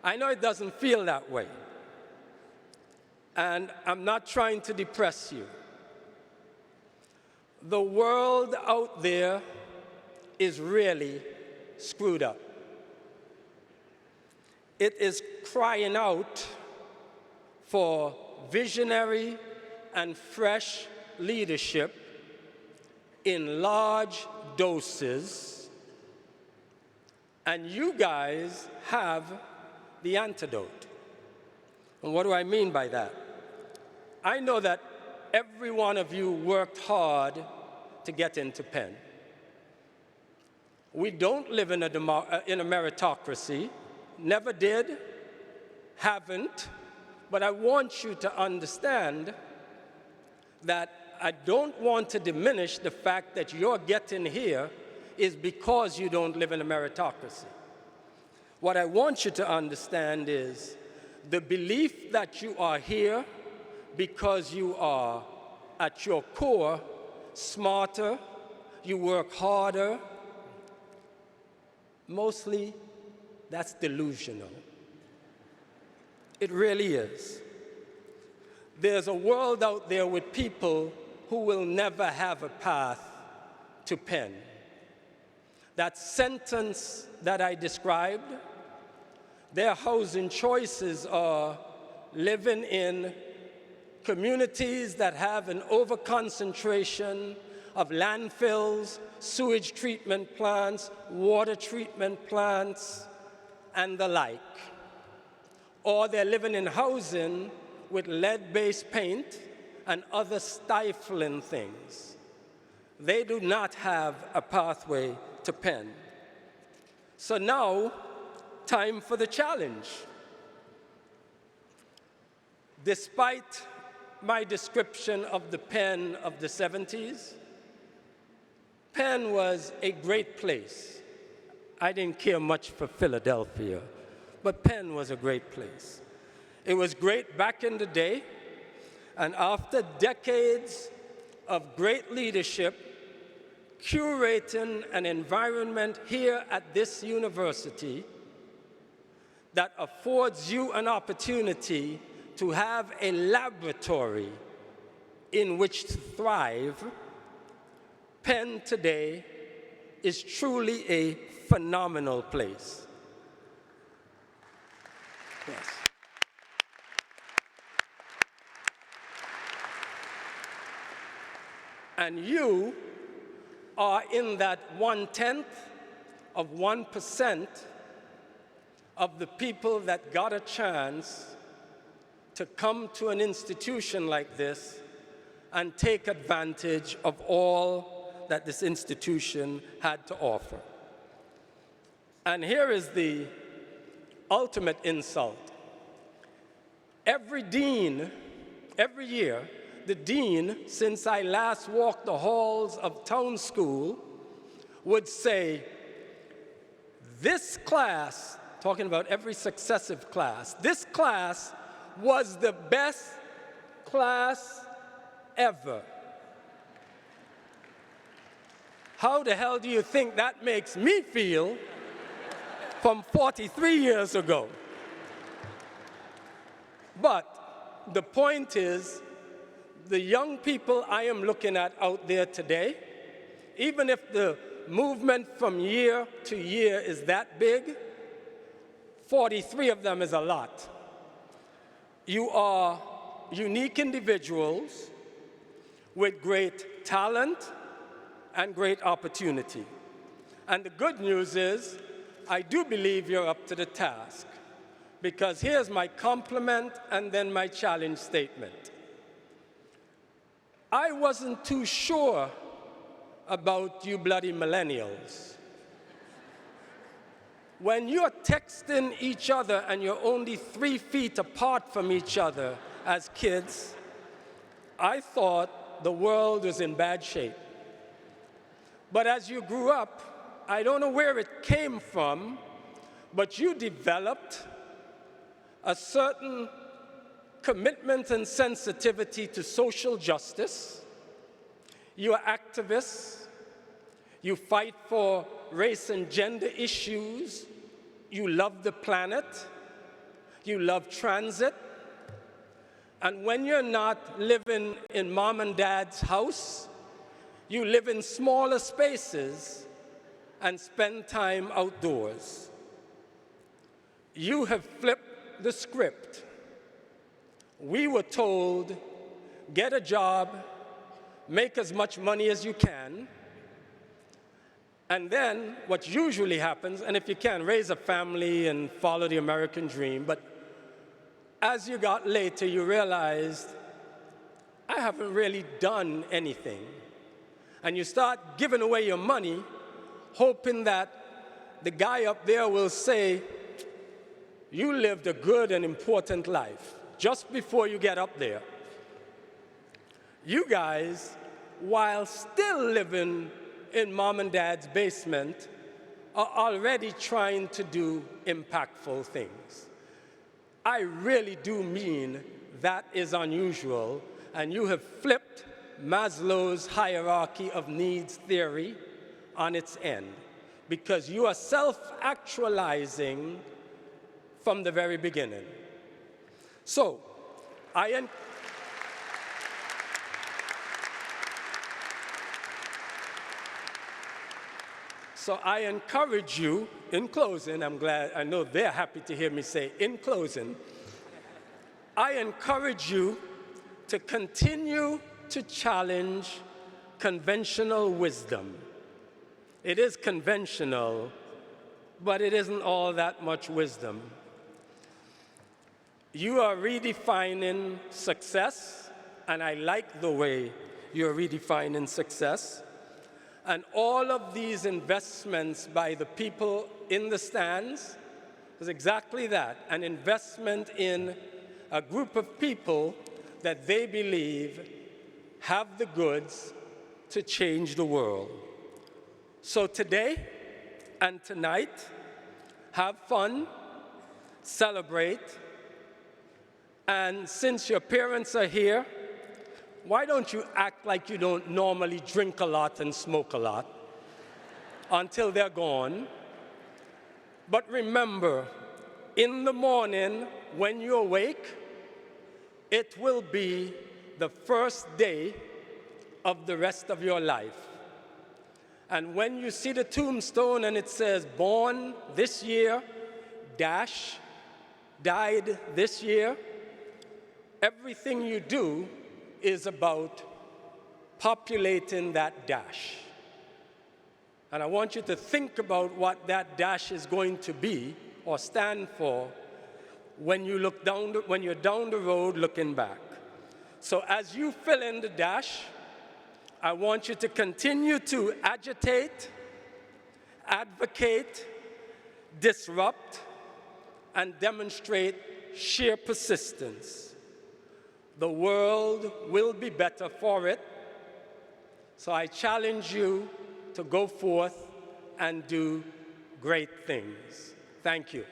F: I know it doesn't feel that way. And I'm not trying to depress you. The world out there is really screwed up. It is crying out for visionary and fresh leadership in large doses, and you guys have the antidote. And what do I mean by that? I know that every one of you worked hard to get into Penn. We don't live in a meritocracy, never did, haven't, but I want you to understand that I don't want to diminish the fact that you're getting here is because you don't live in a meritocracy. What I want you to understand is the belief that you are here because you are, at your core, smarter, you work harder. Mostly, that's delusional. It really is. There's a world out there with people who will never have a path to Penn. That sentence that I described, their housing choices are living in communities that have an overconcentration of landfills, sewage treatment plants, water treatment plants, and the like. Or they're living in housing with lead-based paint and other stifling things. They do not have a pathway to Penn. So now, time for the challenge. Despite my description of the Penn of the 70s, Penn was a great place. I didn't care much for Philadelphia, but Penn was a great place. It was great back in the day, and after decades of great leadership, curating an environment here at this university that affords you an opportunity to have a laboratory in which to thrive, Penn today is truly a phenomenal place. Yes. And you are in that 1/10 of 1% of the people that got a chance to come to an institution like this and take advantage of all that this institution had to offer. And here is the ultimate insult. Every dean, every year, the dean, since I last walked the halls of town school, would say, this class, talking about every successive class, this class was the best class ever. How the hell do you think that makes me feel from 43 years ago? But the point is, the young people I am looking at out there today, even if the movement from year to year is that big, 43 of them is a lot. You are unique individuals with great talent and great opportunity. And the good news is, I do believe you're up to the task, because here's my compliment and then my challenge statement. I wasn't too sure about you bloody millennials. When you're texting each other and you're only 3 feet apart from each other as kids, I thought the world was in bad shape. But as you grew up, I don't know where it came from, but you developed a certain commitment and sensitivity to social justice. You are activists. You fight for race and gender issues. You love the planet. You love transit. And when you're not living in mom and dad's house, you live in smaller spaces and spend time outdoors. You have flipped the script. We were told, get a job, make as much money as you can, and then what usually happens, and if you can, raise a family and follow the American dream, but as you got later, you realized, I haven't really done anything. And you start giving away your money, hoping that the guy up there will say, you lived a good and important life, just before you get up there. You guys, while still living in mom and dad's basement, are already trying to do impactful things. I really do mean that is unusual, and you have flipped Maslow's hierarchy of needs theory on its end, because you are self-actualizing from the very beginning. So, I encourage you, in closing, I know they're happy to hear me say, in closing, I encourage you to continue to challenge conventional wisdom. It is conventional, but it isn't all that much wisdom. You are redefining success, and I like the way you're redefining success. And all of these investments by the people in the stands is exactly that, an investment in a group of people that they believe have the goods to change the world. So today and tonight, have fun, celebrate, and since your parents are here, why don't you act like you don't normally drink a lot and smoke a lot until they're gone? But remember, in the morning when you awake, it will be the first day of the rest of your life. And when you see the tombstone and it says, born this year, dash, died this year, everything you do is about populating that dash. And I want you to think about what that dash is going to be or stand for when you look down when you're down the road looking back. So as you fill in the dash, I want you to continue to agitate, advocate, disrupt, and demonstrate sheer persistence. The world will be better for it. So I challenge you to go forth and do great things. Thank you.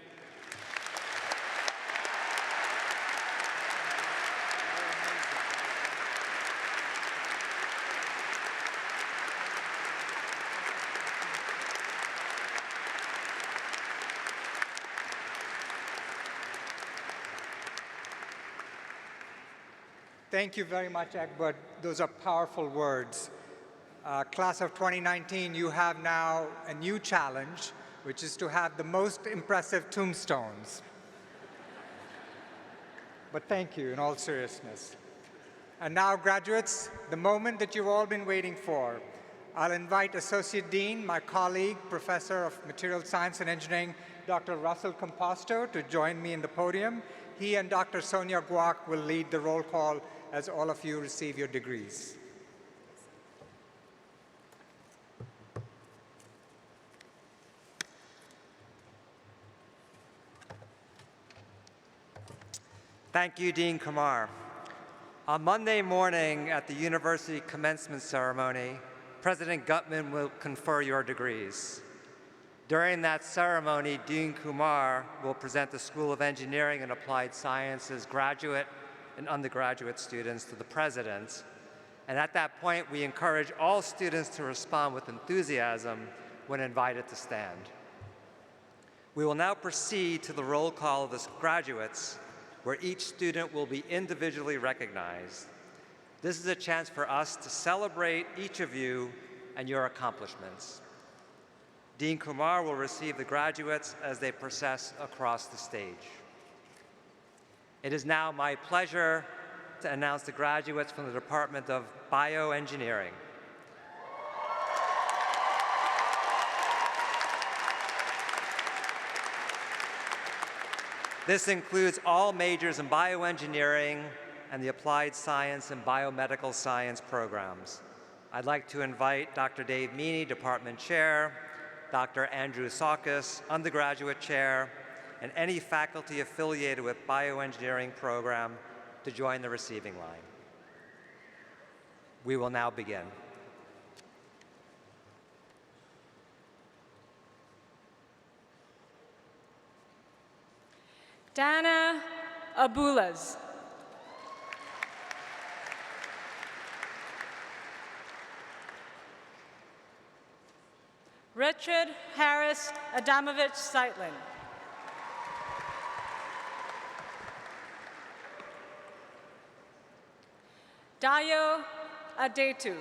D: Thank you very much, Egbert. Those are powerful words. Class of 2019, you have now a new challenge, which is to have the most impressive tombstones. But thank you in all seriousness. And now, graduates, the moment that you've all been waiting for. I'll invite Associate Dean, my colleague, Professor of Material Science and Engineering, Dr. Russell Composto, to join me in the podium. He and Dr. Sonia Guak will lead the roll call as all of you receive your degrees.
G: Thank you, Dean Kumar. On Monday morning at the university commencement ceremony, President Gutman will confer your degrees. During that ceremony, Dean Kumar will present the School of Engineering and Applied Sciences graduate and undergraduate students to the President. And at that point, we encourage all students to respond with enthusiasm when invited to stand. We will now proceed to the roll call of the graduates, where each student will be individually recognized. This is a chance for us to celebrate each of you and your accomplishments. Dean Kumar will receive the graduates as they process across the stage. It is now my pleasure to announce the graduates from the Department of Bioengineering. This includes all majors in bioengineering and the applied science and biomedical science programs. I'd like to invite Dr. Dave Meany, Department Chair, Dr. Andrew Sakis, Undergraduate Chair, and any faculty affiliated with bioengineering program to join the receiving line. We will now begin.
B: Dana Abulas. Richard Harris Adamovich Zeitlin. Dayo Adetu.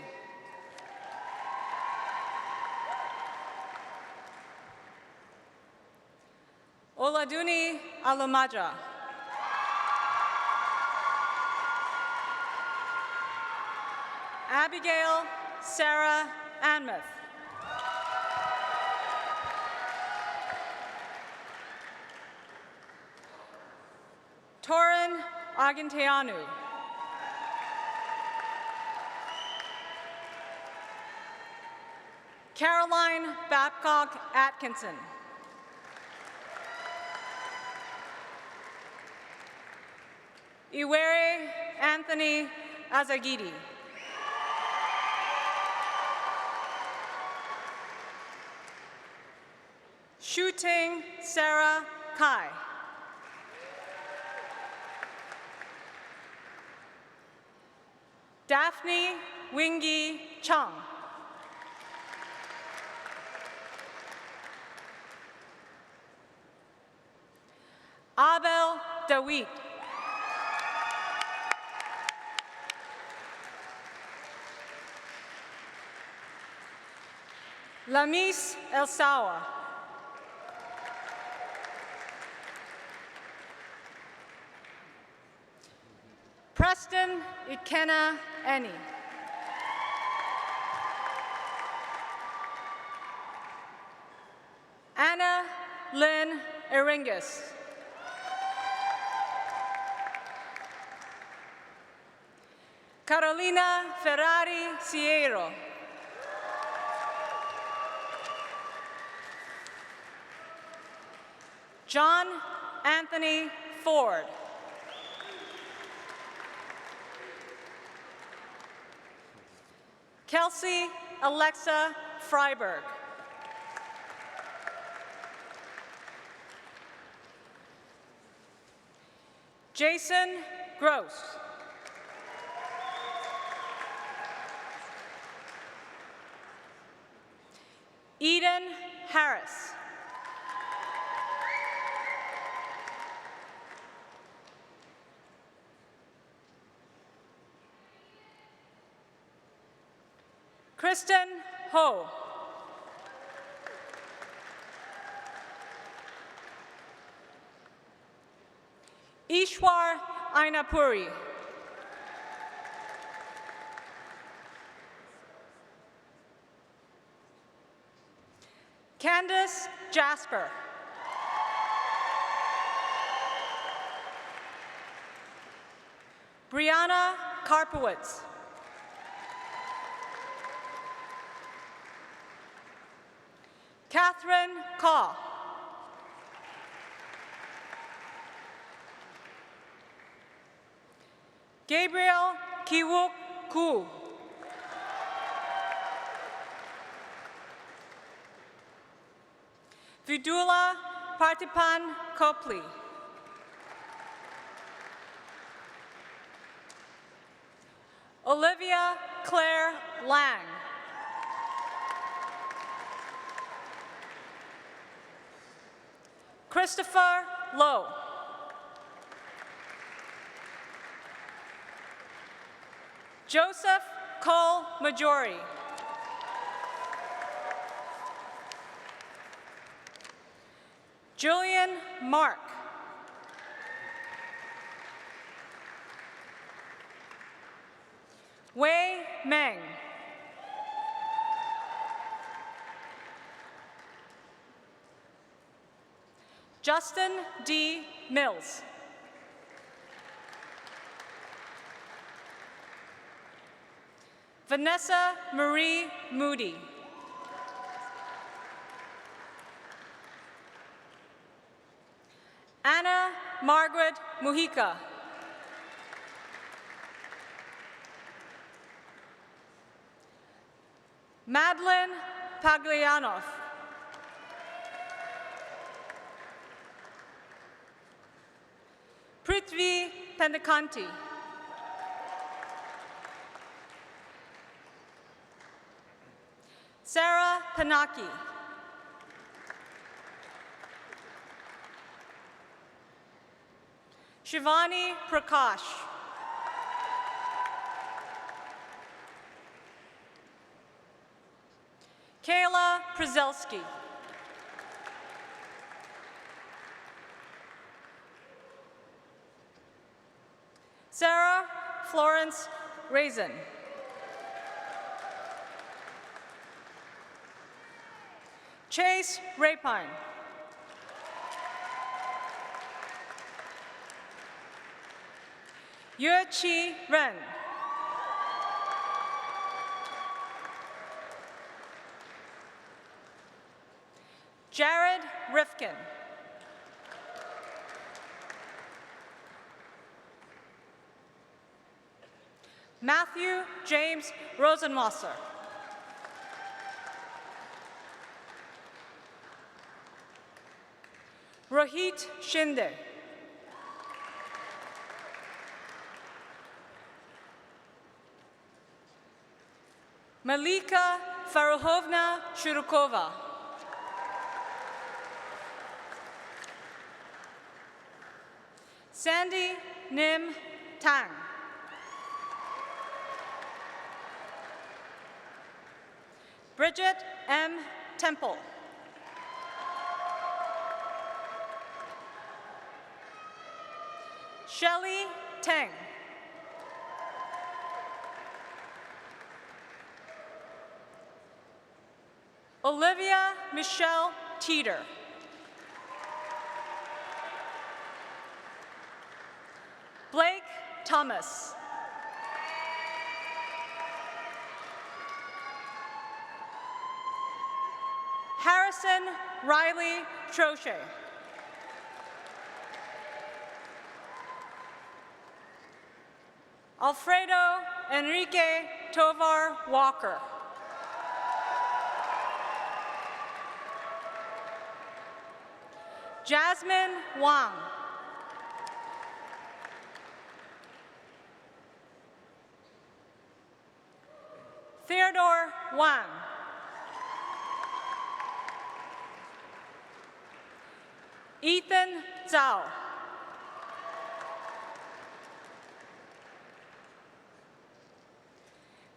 B: Oladuni Alumaja. Abigail Sarah Anmuth. Torin Argenteanu. Caroline Babcock Atkinson. Iwere Anthony Azagidi. Shuting Sarah Kai. Daphne Wingy Chung. Abel Dawit. Lamis Elsawa. Preston Ikenna Eni. Anna Lynn Eringus. Carolina Ferrari Sierro. John Anthony Ford. Kelsey Alexa Freiberg. Jason Gross. Eden Harris. Kristen Ho. Ishwar Ainapuri. Candace Jasper. Brianna Karpowitz. Catherine Kaw. Gabriel Kiwuk Ku. Vidula Partipan Copley. Olivia Claire Lang. Christopher Lowe. Joseph Cole Majori. Julian Mark. Wei Meng. Justin D. Mills. Vanessa Marie Moody. Anna Margaret Mujica. Madeline Paglianov. Prithvi Pendakanti. Sarah Panaki. Shivani Prakash. Kayla Przelski. Sarah Florence Raisin. Chase Rapine. Yue Chi Ren. Jared Rifkin. Matthew James Rosenwasser. Rohit Shinde. Malika Faruhovna Shurukova. Sandy Nim Tang. Bridget M. Temple. Shelley Teng. Olivia Michelle Teeter. Blake Thomas. Harrison Riley Troche. Alfredo Enrique Tovar Walker. Jasmine Wang. Theodore Wang. Ethan Zhao.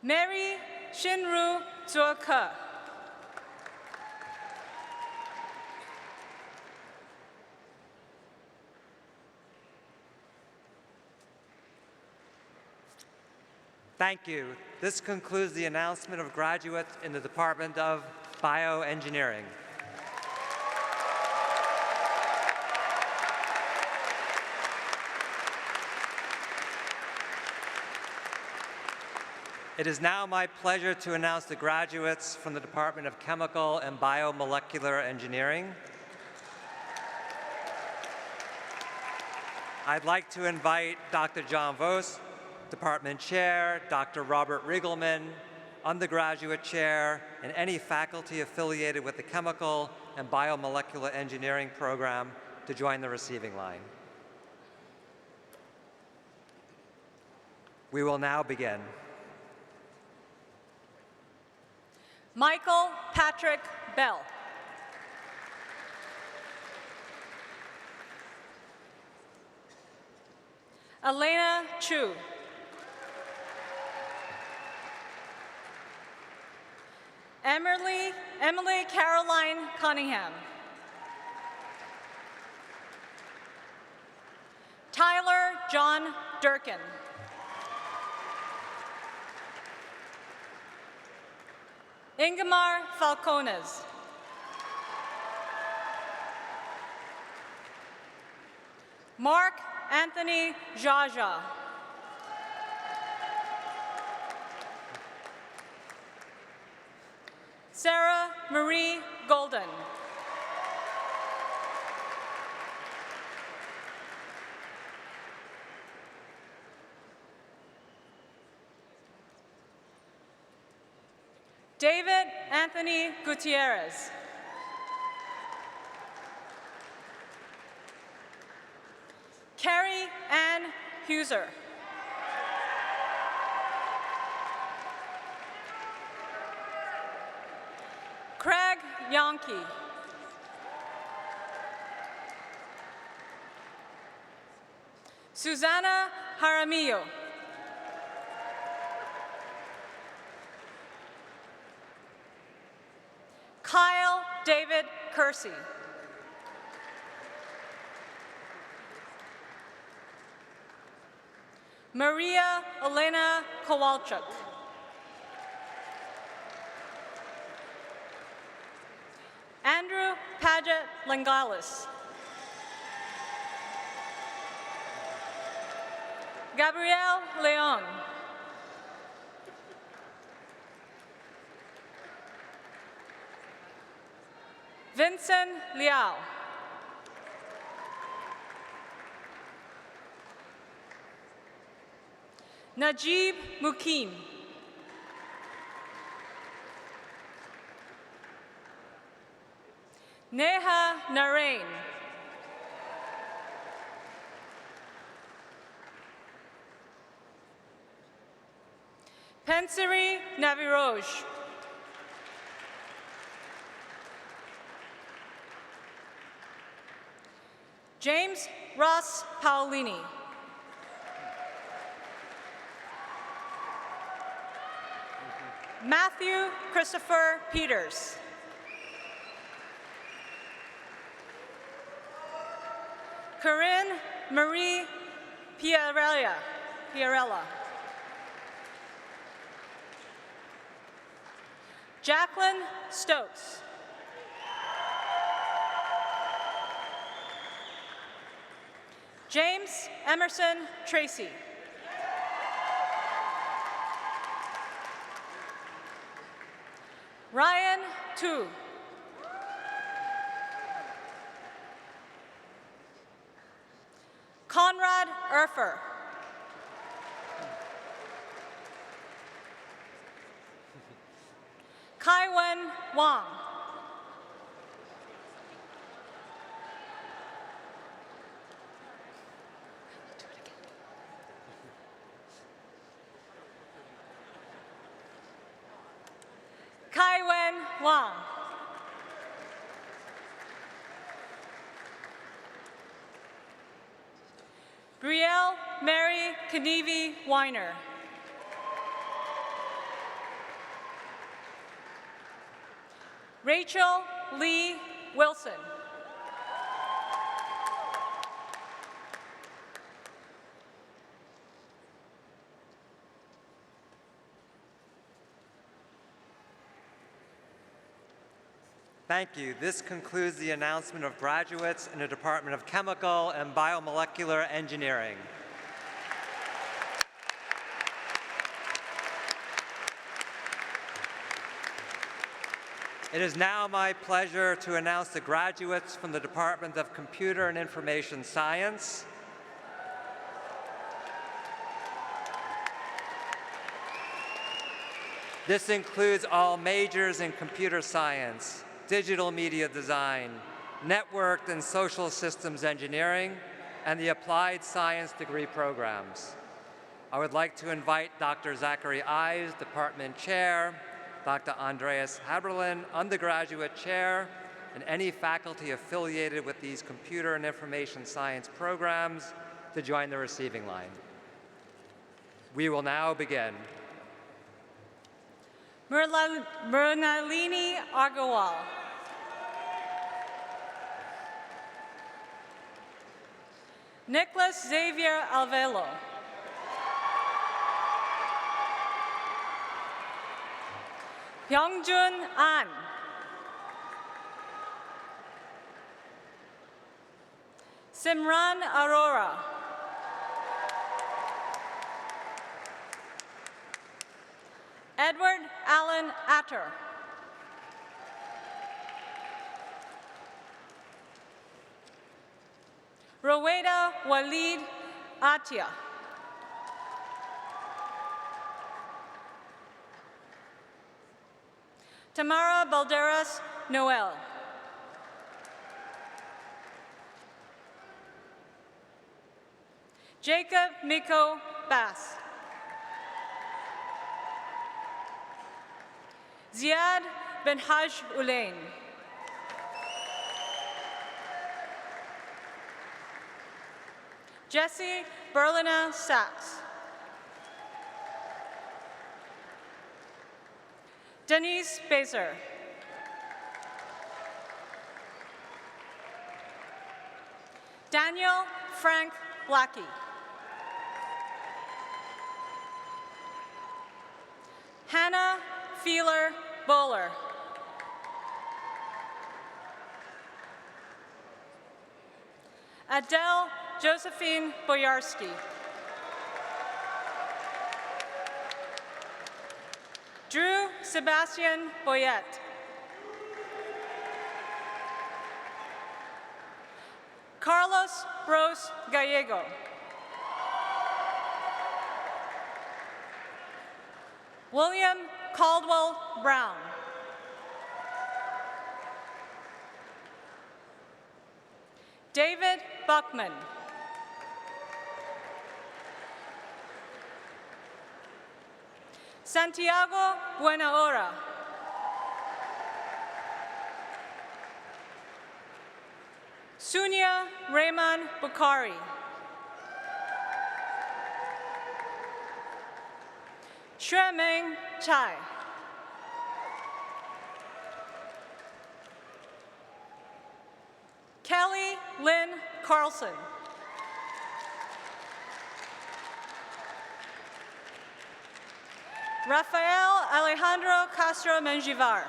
B: Mary Shinru Zuoke.
G: Thank you. This concludes the announcement of graduates in the Department of Bioengineering. It is now my pleasure to announce the graduates from the Department of Chemical and Biomolecular Engineering. I'd like to invite Dr. John Vos, Department Chair, Dr. Robert Riegelman, Undergraduate Chair, and any faculty affiliated with the Chemical and Biomolecular Engineering program to join the receiving line. We will now begin.
B: Michael Patrick Bell. Elena Chu. Emily Caroline Cunningham. Tyler John Durkin. Ingemar Falcones. Mark Anthony Jaja. Sarah Marie Golden. David Anthony Gutierrez. Carrie Ann Huser. Craig Yonke. Susanna Jaramillo. Kyle David Kersey. Maria Elena Kowalchuk. Andrew Paget Langalis. Gabrielle Leon. Vincent Liao. Najib Mukim. Neha Narain. Pensiri Naviroj. James Ross Paolini. Matthew Christopher Peters. Corinne Marie Pierella. Jacqueline Stokes. James Emerson Tracy. Ryan Tu. Conrad Erfer. Kaiwen Wang. Kaiwen Wang. Brielle Mary Knievi Weiner. Rachel Lee Wilson.
G: Thank you. This concludes the announcement of graduates in the Department of Chemical and Biomolecular Engineering. It is now my pleasure to announce the graduates from the Department of Computer and Information Science. This includes all majors in computer science, digital media design, networked and social systems engineering, and the applied science degree programs. I would like to invite Dr. Zachary Ives, Department Chair, Dr. Andreas Haberlin, Undergraduate Chair, and any faculty affiliated with these computer and information science programs to join the receiving line. We will now begin.
B: Mernalini Agarwal. Nicholas Xavier Alvelo. Hyungjun An. Simran Arora. Edward Allen Atter. Roweda Walid Atia. Tamara Balderas Noel. Jacob Miko Bass. Ziad Ben Haj Ulain. Jesse Berlina Sachs. Denise Baser. Daniel Frank Blackie. Hannah Feeler Bowler. Adele Josephine Boyarski. Drew Sebastian Boyette. Carlos Bros Gallego. William Caldwell Brown. David Buckman. Santiago Buenahora. Sunia Rayman Bukhari. Xuemeng Chai. Kelly Lynn Carlson. Rafael Alejandro Castro Menjivar.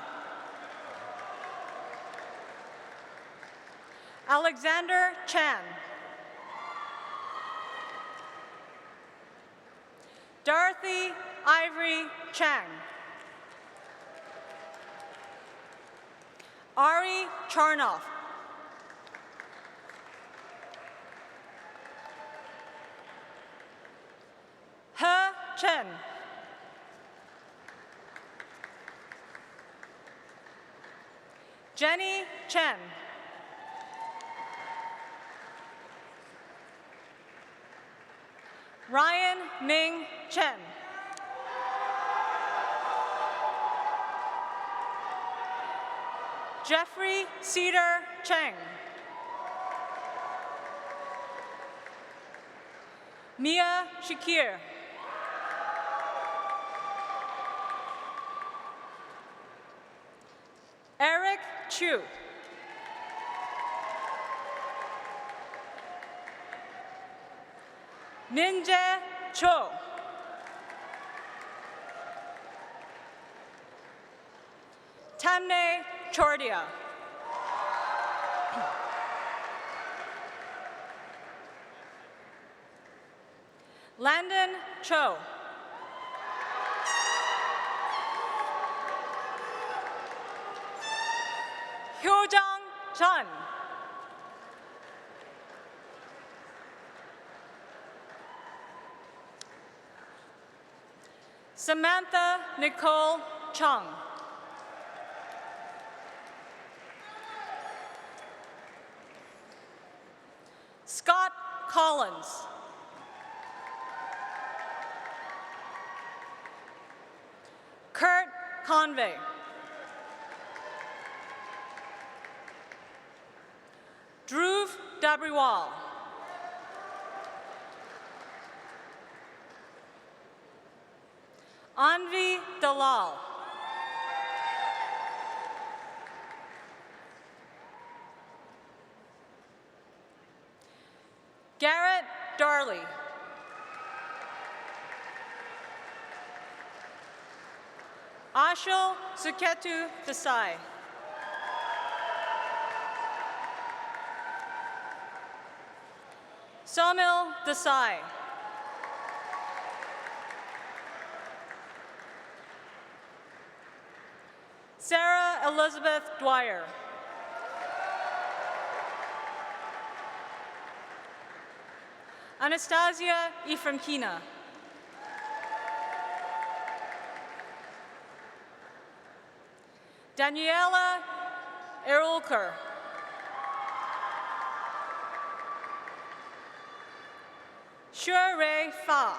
B: Alexander Chan. Dorothy Ivory Chang. Ari Charnoff. He Chen. Jenny Chen. Ryan Ming Chen. Jeffrey Cedar Cheng. Mia Shakir. Eric Chu. Minje Cho. Tamne Chordia. Landon Cho. Hyojang Chun. Samantha Nicole Chung. Scott Collins. Kurt Convey. Dhruv Dabriwal. Anvi Dalal. Garrett Darley. Ashil Suketu Desai. Somil Desai. Sarah Elizabeth Dwyer. Anastasia Efremkina. Daniela Erulker. Shure Fa.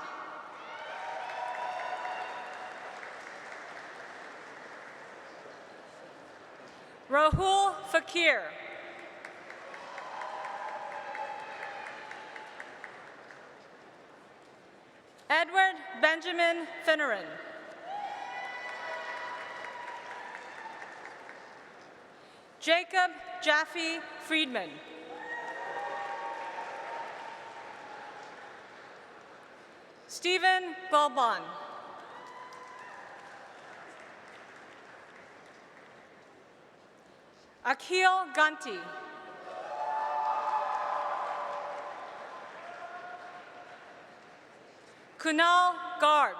B: Rahul Fakir. Edward Benjamin Finneran. Jacob Jaffe Friedman. Stephen Gulbon. Akhil Gunty. Kunal Garg.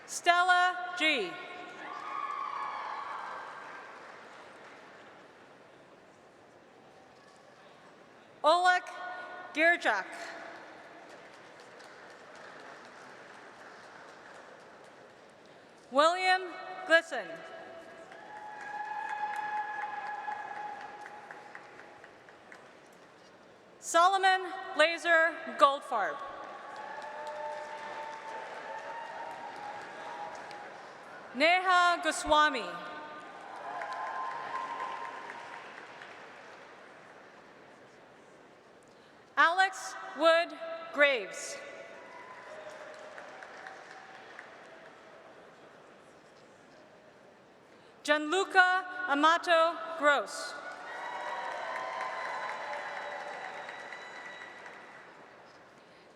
B: Stella G. Oleg Girjak. William Glisson. Solomon Laser Goldfarb. Neha Goswami. Alex Wood Graves. Gianluca Amato Gross.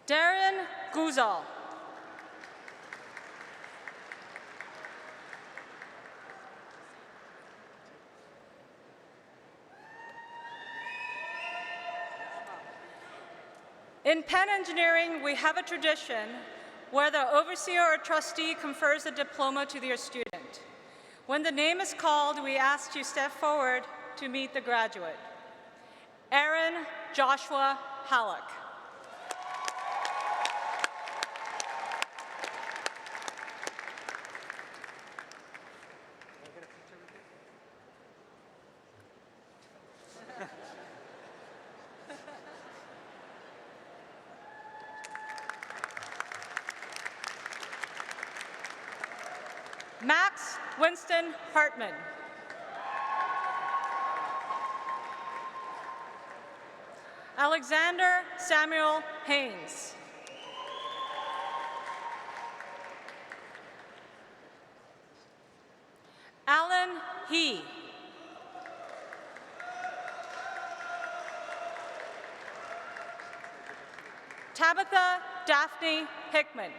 B: Darren Guzal. In Penn Engineering, we have a tradition where the overseer or trustee confers a diploma to their student. When the name is called, we ask you step forward to meet the graduate. Aaron Joshua Halleck. Max Winston Hartman. Alexander Samuel Haynes. Alan He. Tabitha Daphne Hickman.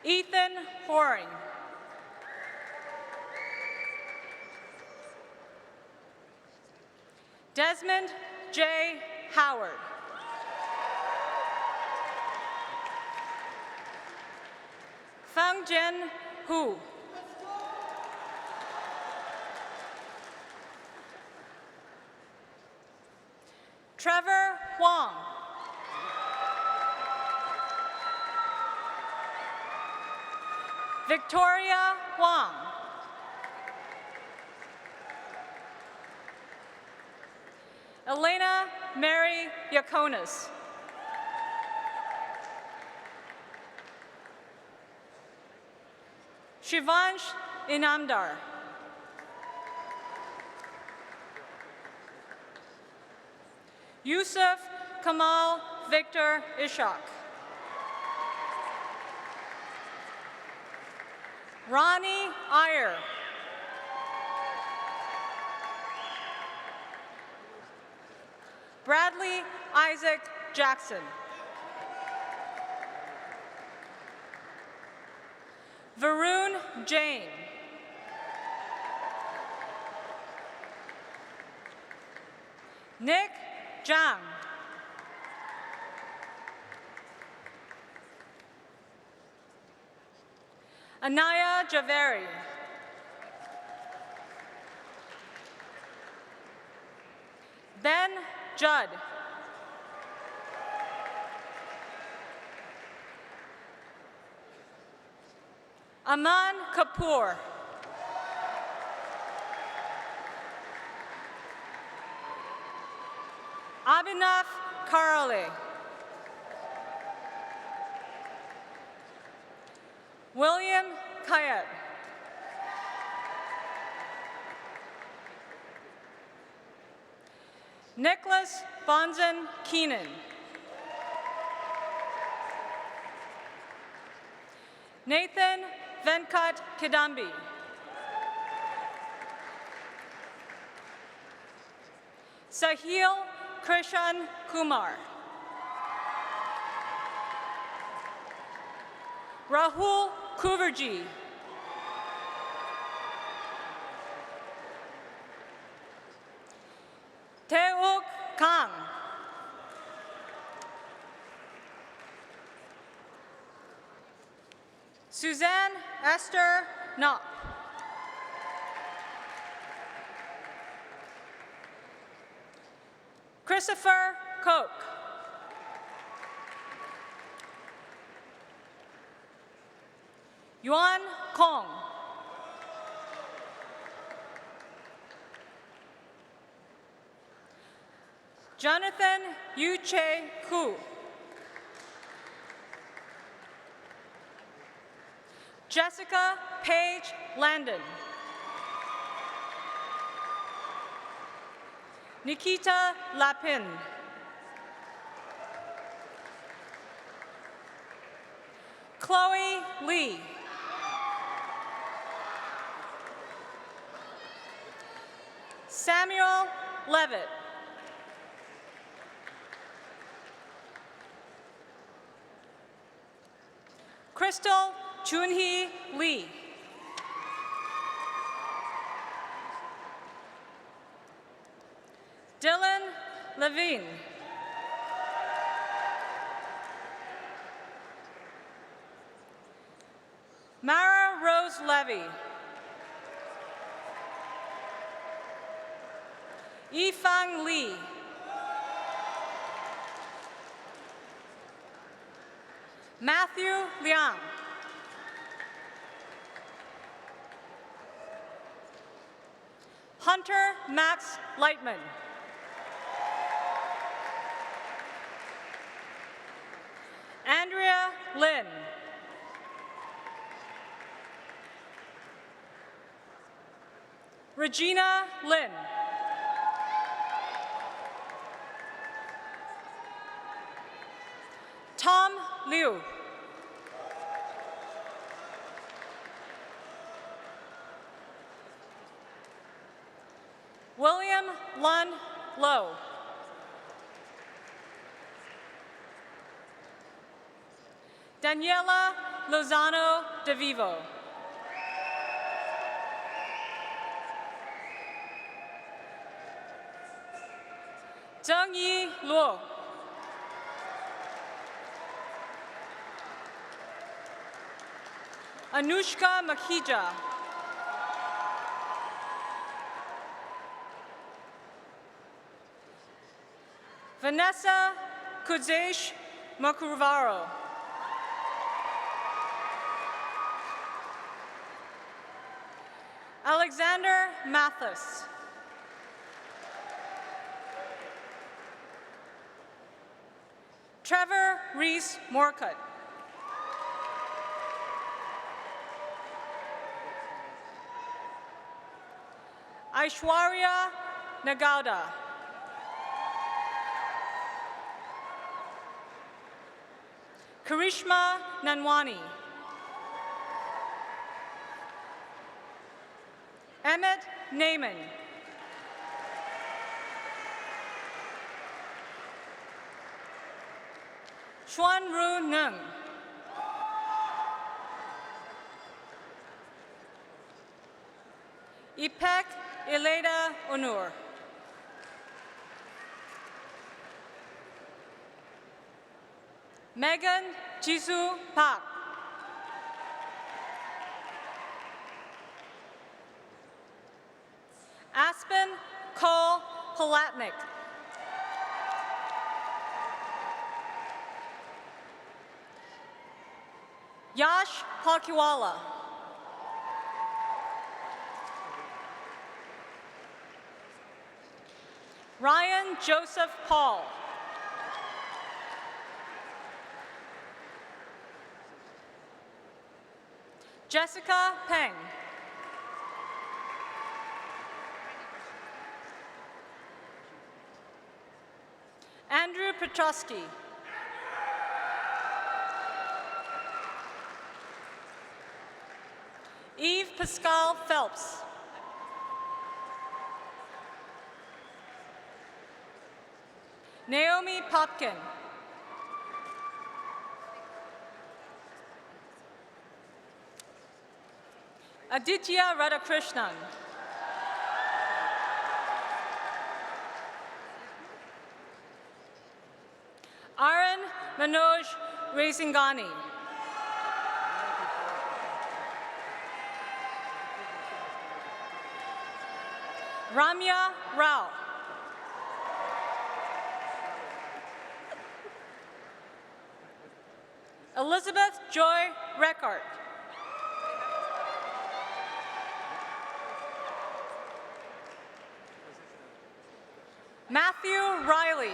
B: Ethan Horing. Desmond J. Howard. Feng Jin Hu. Trevor Huang. Victoria Huang. Elena Mary Yakonis. Shivansh Inamdar. Yusuf Kamal Victor Ishak. Ronnie Iyer. Bradley Isaac Jackson. Varun Jain. Nick Zhang. Anaya Javeri. Ben Judd. Aman Kapoor. Abhinav Karale. William Kayat. Nicholas Bonzen Keenan. Nathan Venkat Kidambi. Sahil Krishan Kumar. Rahul Kuverji. Teuk Kang. Suzanne Esther Knopp. Christopher Koch. Yuan Kong. Johnathan Yuche Ku. Jessica Paige Landon. Nikita Lapin. Chloe Lee. Samuel Levitt. Crystal Junhee Lee. Dylan Levine. Mara Rose Levy. Yifang Li. Matthew Liang. Hunter Max Lightman. Andrea Lynn. Regina Lynn. Tom Liu. William Lun Lowe. Daniela Lozano de Vivo. Zhengyi Luo. Anushka Makhija. Vanessa Kudzesh Makurvaro. Alexander Mathis. Trevor Reese Morcutt. Aishwarya Nagauda. Karishma Nanwani. Emmett Naiman. Xuan Ru Nung. Ipek Eleda Onur. Megan Jisoo Park. Aspen Cole Palatnik. Yash Palkiwala. Ryan Joseph Paul. Jessica Peng. Andrew Petrosky. Eve Pascal Phelps. Naomi Popkin. Aditya Radhakrishnan. Aaron Manoj Resingani. Ramya Rao. Elizabeth Joy Reckart. Matthew Riley.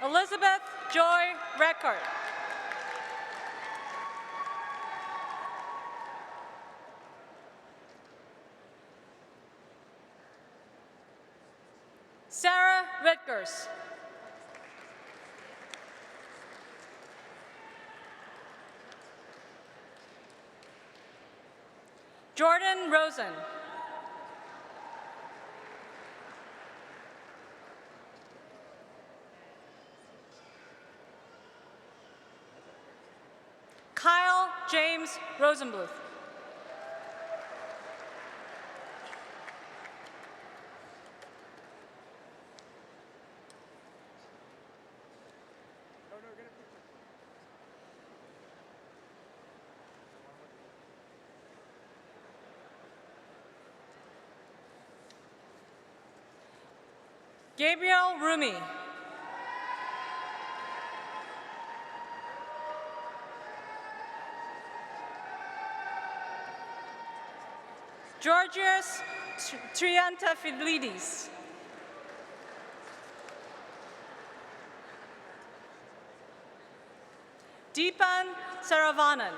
B: Elizabeth Joy Reckart. Sarah Ritgers. Jordan Rosen. Kyle James Rosenbluth. Gabriel Rumi. Georgios Triantafilidis. Deepan Saravanan.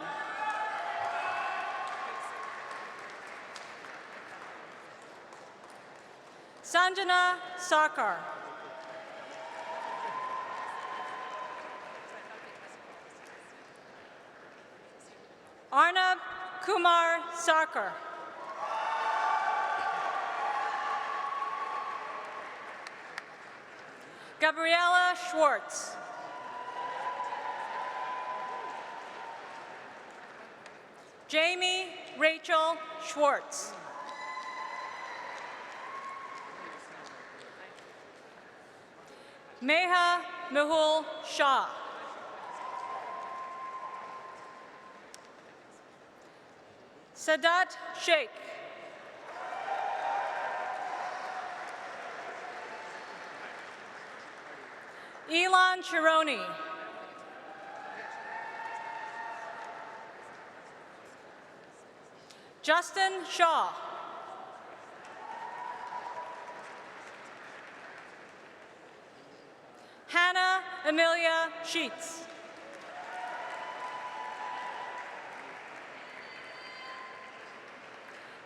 B: Sanjana Sarkar. Arnab Kumar Sarkar. Gabriella Schwartz. Jamie Rachel Schwartz. Meha Mehul Shah. Sadat Sheikh. Elon Chironi. Justin Shaw. Hannah Amelia Sheets.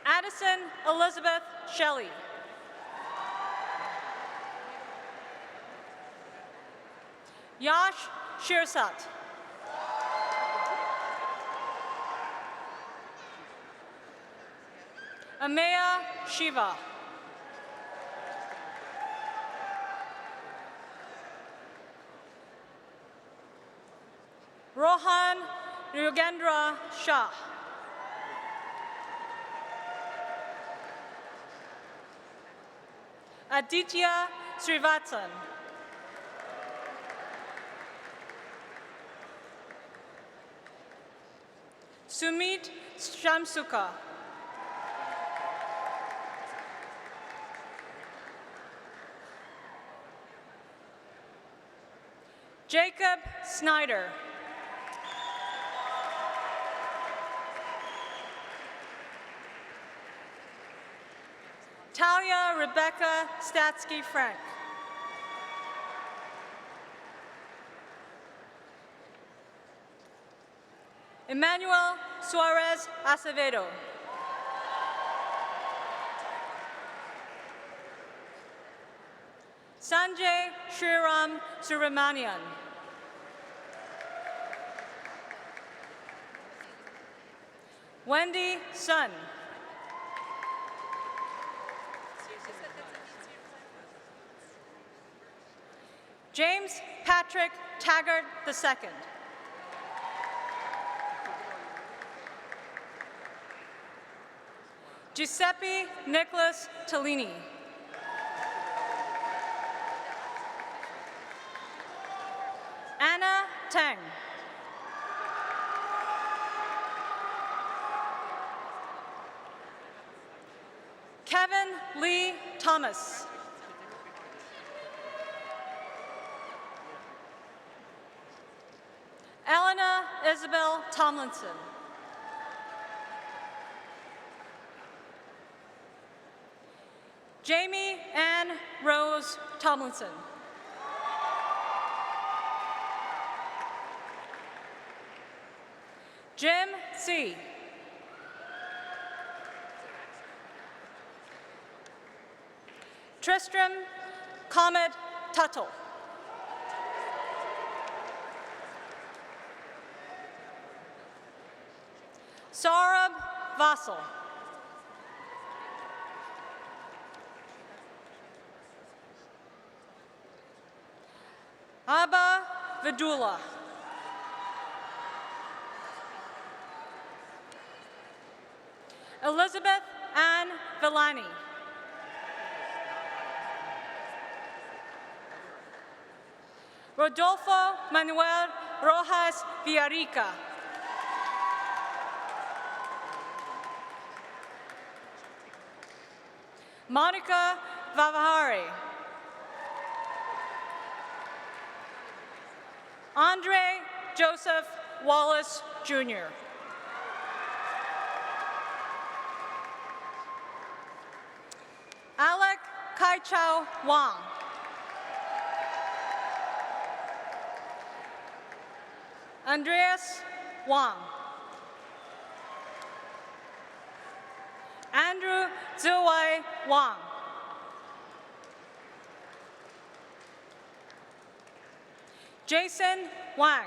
B: Addison Elizabeth Shelley. Yash Shirsat. Ameya Shiva. Rohan Yugendra Shah. Aditya Srivatsan. Sumit Shamsuka. Jacob Snyder. Talia Rebecca Statsky-Frank. Emmanuel Suarez Acevedo. Sanjay Sriram Subramanian. Wendy Sun. James Patrick Taggart II. Giuseppe Nicholas Tellini. Anna Teng. Kevin Lee Thomas. Elena Isabel Tomlinson. Jamie Ann Rose Tomlinson. Jim C. Tristram Comet Tuttle. Saurabh Vassal. Abba Vidula. Elizabeth Ann Villani. Rodolfo Manuel Rojas Villarica. Monica Vavahari. Andre Joseph Wallace, Jr. Alec Kai-Chao Wang. Andreas Wang. Andrew Ziwei Wang. Jason Wang.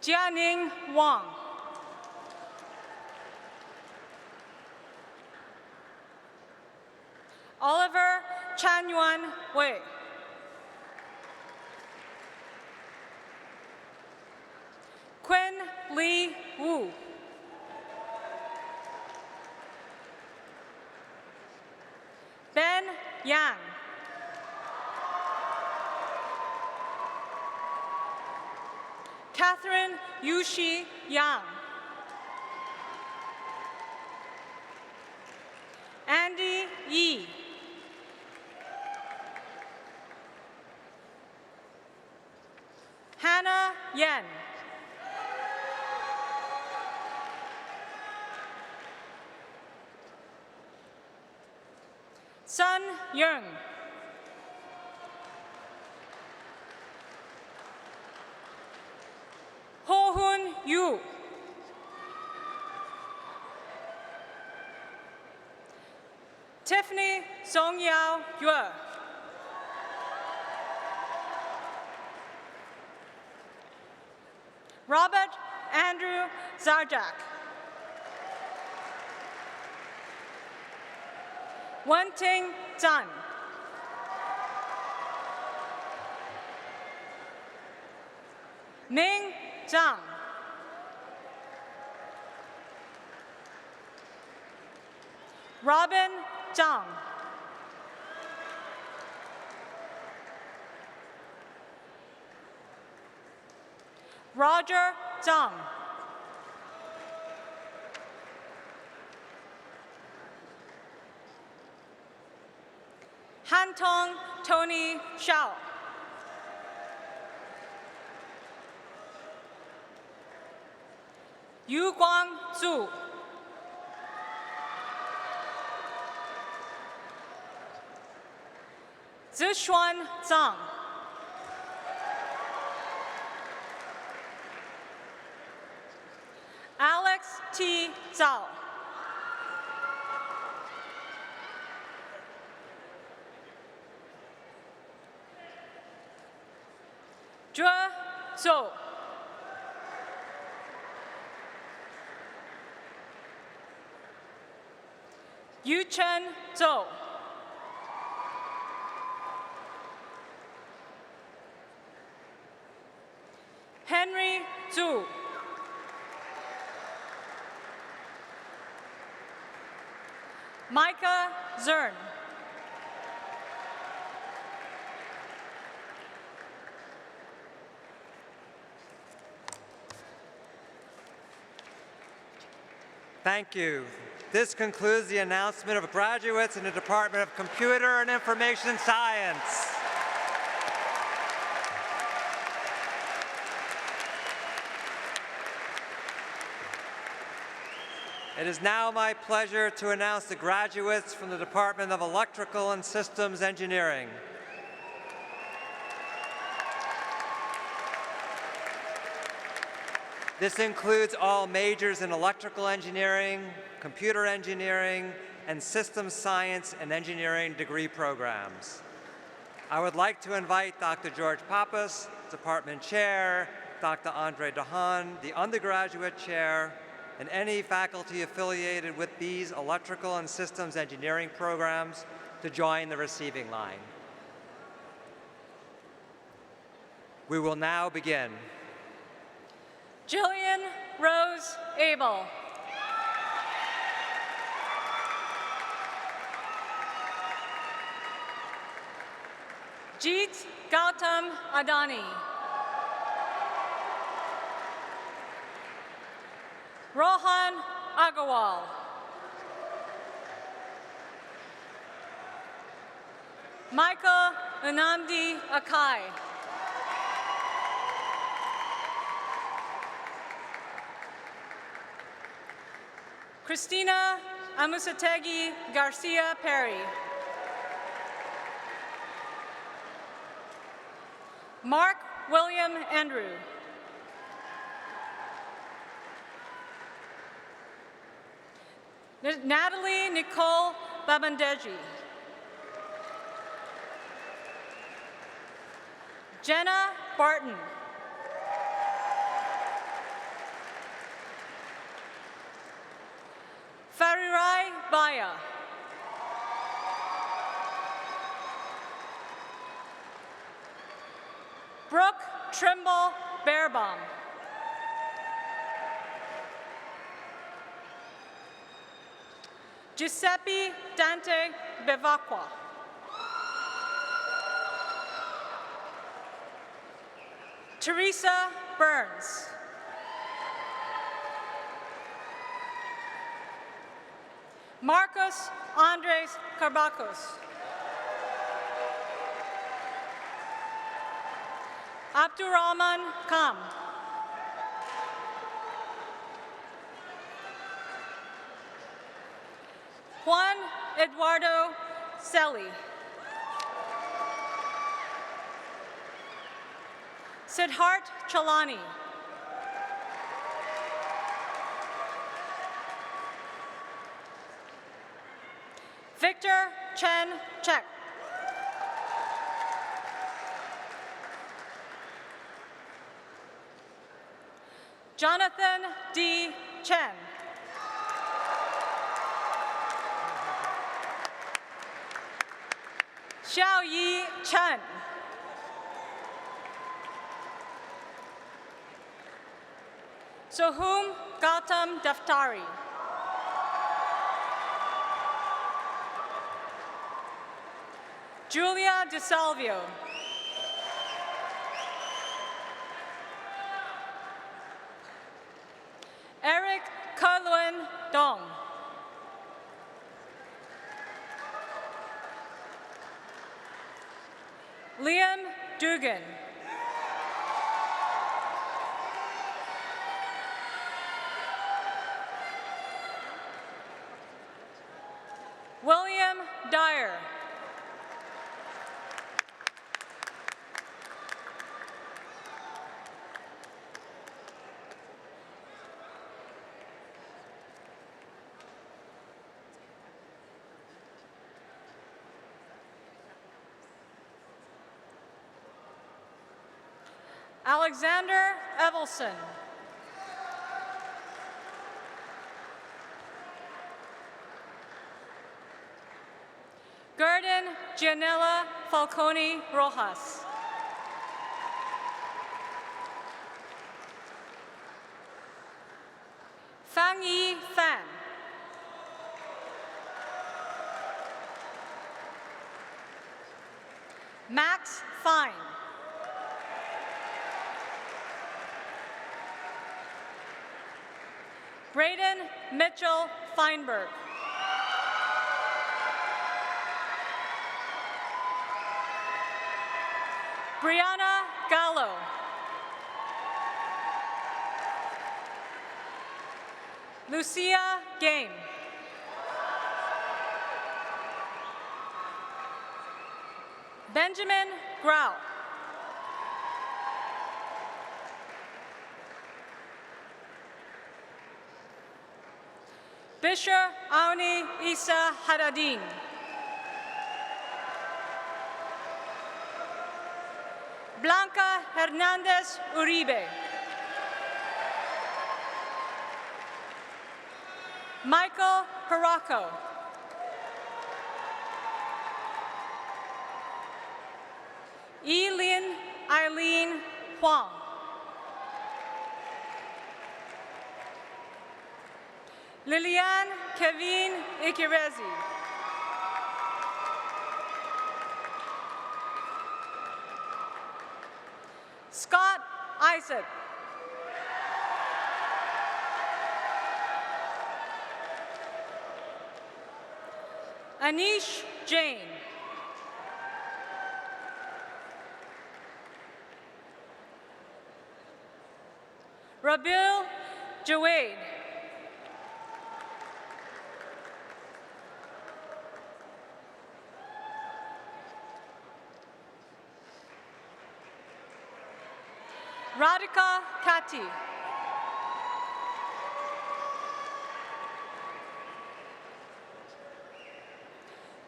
B: Jianing Wang. Oliver Chanyuan Wei. Quinn Lee Wu. Ben Yang. Catherine Yushi Yang. Andy Yi. Hannah Yen. Sun Young. Ho Hun Yu. Tiffany Song Yao Yue. Robert Andrew Zarjak. Wenting Zhan. Ming Zhang. Robin Zhang. Roger Zhang. Hantong Tony Shao. Yu Guangzu. Zishuan Zhang. Alex T. Zhao. Zhe Zhou. Yuchen Zhou. Henry Zhu. Micah Zern.
G: Thank you. This concludes the announcement of graduates in the Department of Computer and Information Science. It is now my pleasure to announce the graduates from the Department of Electrical and Systems Engineering. This includes all majors in electrical engineering, computer engineering, and systems science and engineering degree programs. I would like to invite Dr. George Pappas, Department Chair, Dr. Andre Dahan, the Undergraduate Chair, and any faculty affiliated with these electrical and systems engineering programs to join the receiving line. We will now begin.
B: Jillian Rose Abel. Jeet Gautam Adani. Rohan Agarwal. Michael Anandi Akai. Christina Amusategi Garcia Perry. Mark William Andrew. Natalie Nicole Babandeji. Jenna Barton. Farirai Baya. Brooke Trimble Bearbaum. Giuseppe Dante Bevacqua. Teresa Burns. Marcos Andres Carbacos. Abdurrahman Kam. Juan Eduardo Selly. Siddhart Chalani. Victor Chen Chek. Johnathan D. Chen. Xiaoyi Chen. Sohum Gautam Daftari. Julia DeSalvio. Eric Kaluen Dong. Liam Dugan. Alexander Evelson. Gurdon Gianella Falcone Rojas. Fang Yi Fan. Max Fine. Braden Mitchell Feinberg. Brianna Gallo. Lucia Game. Benjamin Grau. Bishop Auni Isa Haddadin. Blanca Hernandez Uribe. Michael Paraco. Eileen Eileen Huang. Liliane Kevin Ikirezi. Scott Isaac. Anish Jain. Rabil Jawade. Radhika Kati.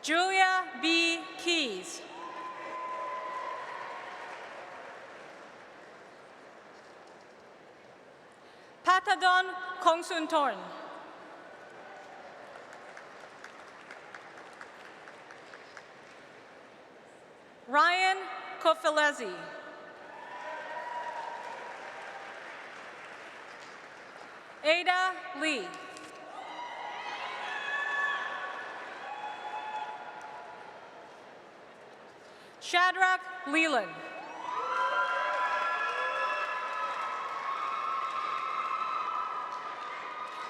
B: Julia B. Keys. Patadon Kongsuntorn. Ryan Kofilezi. Ada Lee. Shadrach Leland.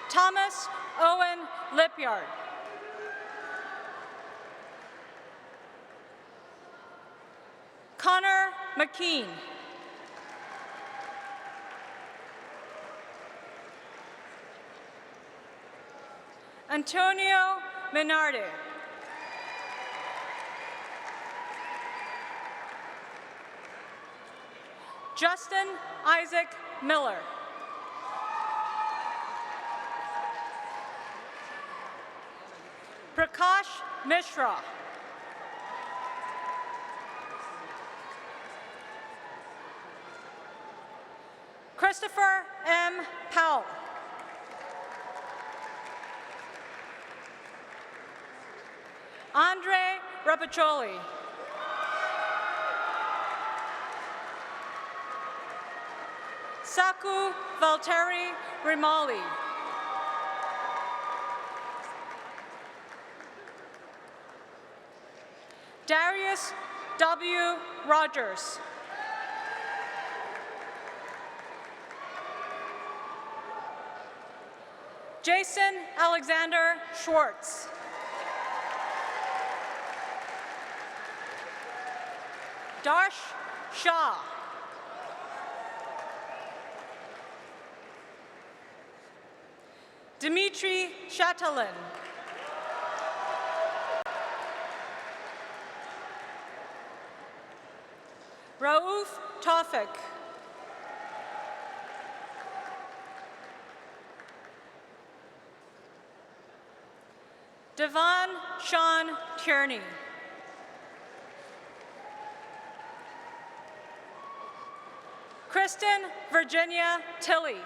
B: Thomas Owen Lipyard. Connor McKean. Antonio Minardi. Justin Isaac Miller. Prakash Mishra. Christopher M. Powell. Andre Rapaccioli. Saku Valteri Rimali. Darius W. Rogers. Jason Alexander Schwartz. Darsh Shah. Dmitry Shatalin. Raouf Tawfik. Devon Sean Tierney. Chris Kristen Virginia Tilley.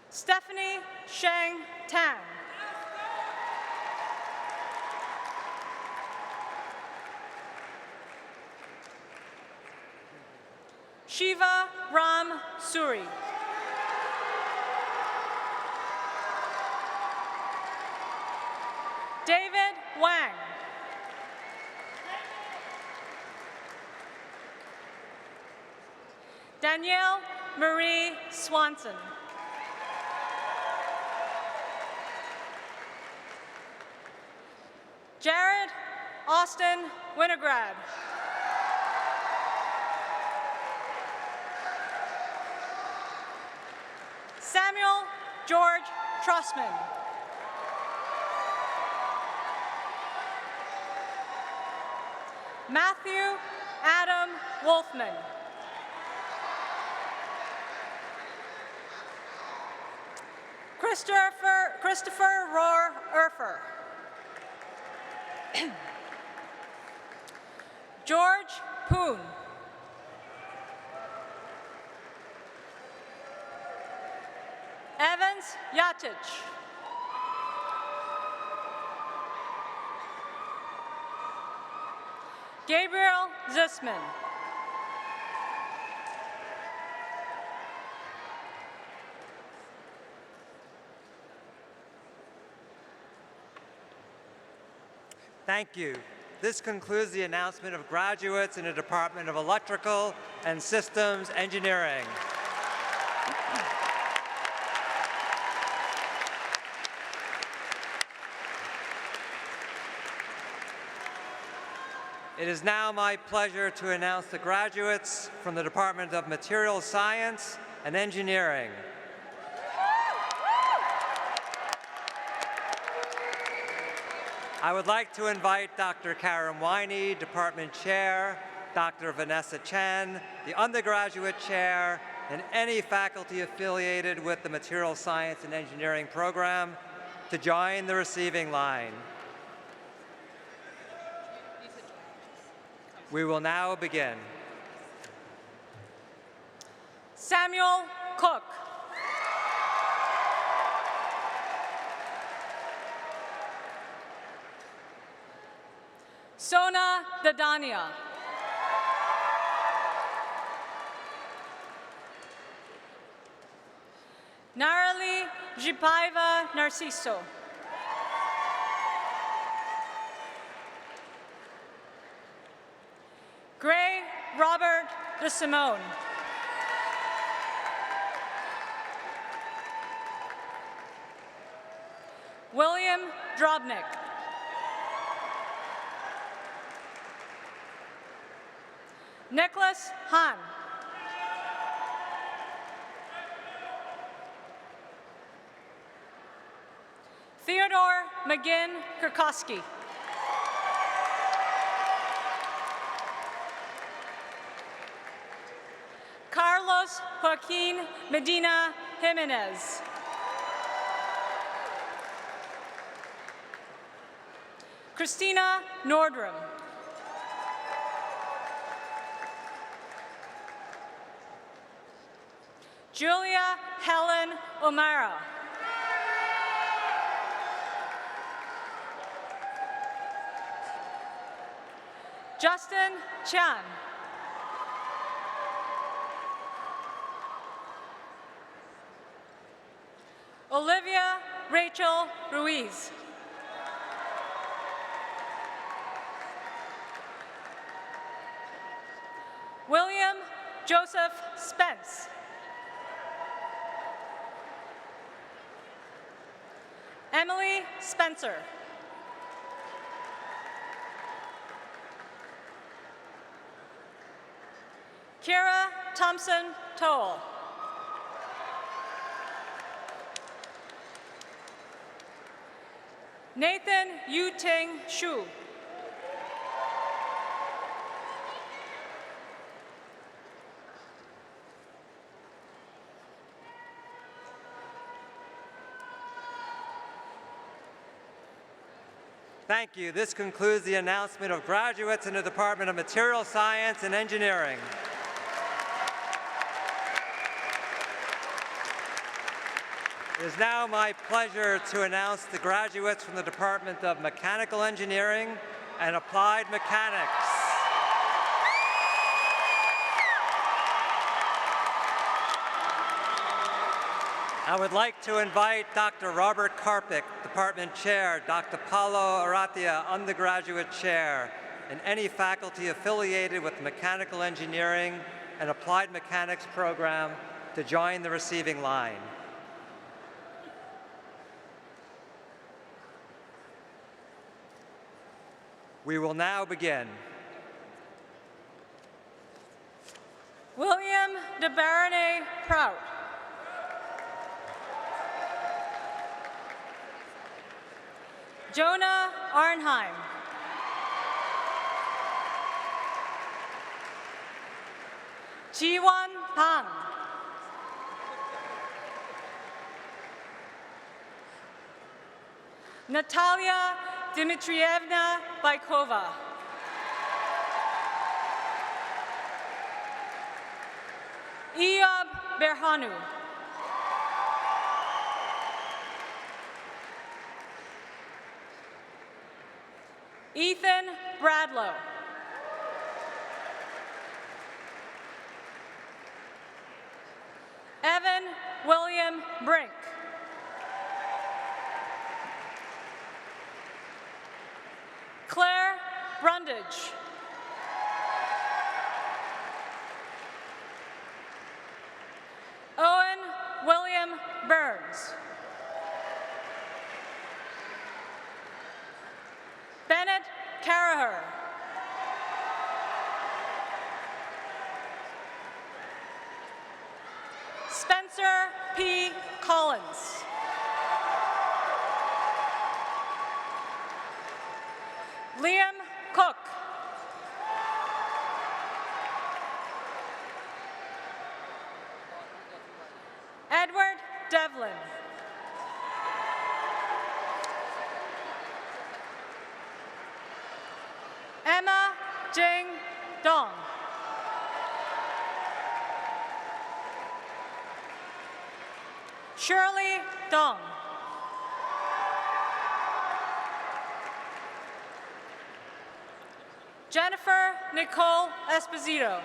B: Stephanie Sheng Tan. Shiva Ram Suri. David Wang. Danielle Marie Swanson. Jared Austin Winograd. Samuel George Trussman. Matthew Adam Wolfman. Christopher Rohr Erfer. George Poon. Evans Yatich. Gabriel Zisman.
G: Thank you. This concludes the announcement of graduates in the Department of Electrical and Systems Engineering. It is now my pleasure to announce the graduates from the Department of Material Science and Engineering. I would like to invite Dr. Karen Winey, Department Chair, Dr. Vanessa Chen, the Undergraduate Chair, and any faculty affiliated with the Material Science and Engineering program to join the receiving line. We will now begin.
B: Samuel Cook. Sona Dadania. Narali Jipaiva Narciso. Gray Robert de Simone. William Drobnik. Nicholas Hahn. Theodore McGinn Kirkowski. Carlos Joaquin Medina Jimenez. Christina Nordrum. Julia Helen O'Mara. Justin Chan. Olivia Rachel Ruiz. William Joseph Spence. Emily Spencer. Kira Thompson Toll. Nathan Yu-Ting Shu.
G: Thank you. This concludes the announcement of graduates in the Department of Material Science and Engineering. It is now my pleasure to announce the graduates from the Department of Mechanical Engineering and Applied Mechanics. I would like to invite Dr. Robert Karpik, Department Chair, Dr. Paulo Aratia, Undergraduate Chair, and any faculty affiliated with the Mechanical Engineering and Applied Mechanics program to join the receiving line. We will now begin.
B: William de Baronnet Prout. Jonah Arnheim. Jiwan Pang. Natalia Dmitrievna Baikova. Iyab Berhanu. Ethan Bradlow. Evan William Brink. Claire Brundage. Owen William Burns. Bennett Caraher. Spencer P. Collins. Liam Cook. Edward Devlin. Emma Jing Dong. Shirley Dong. Jennifer Nicole Esposito.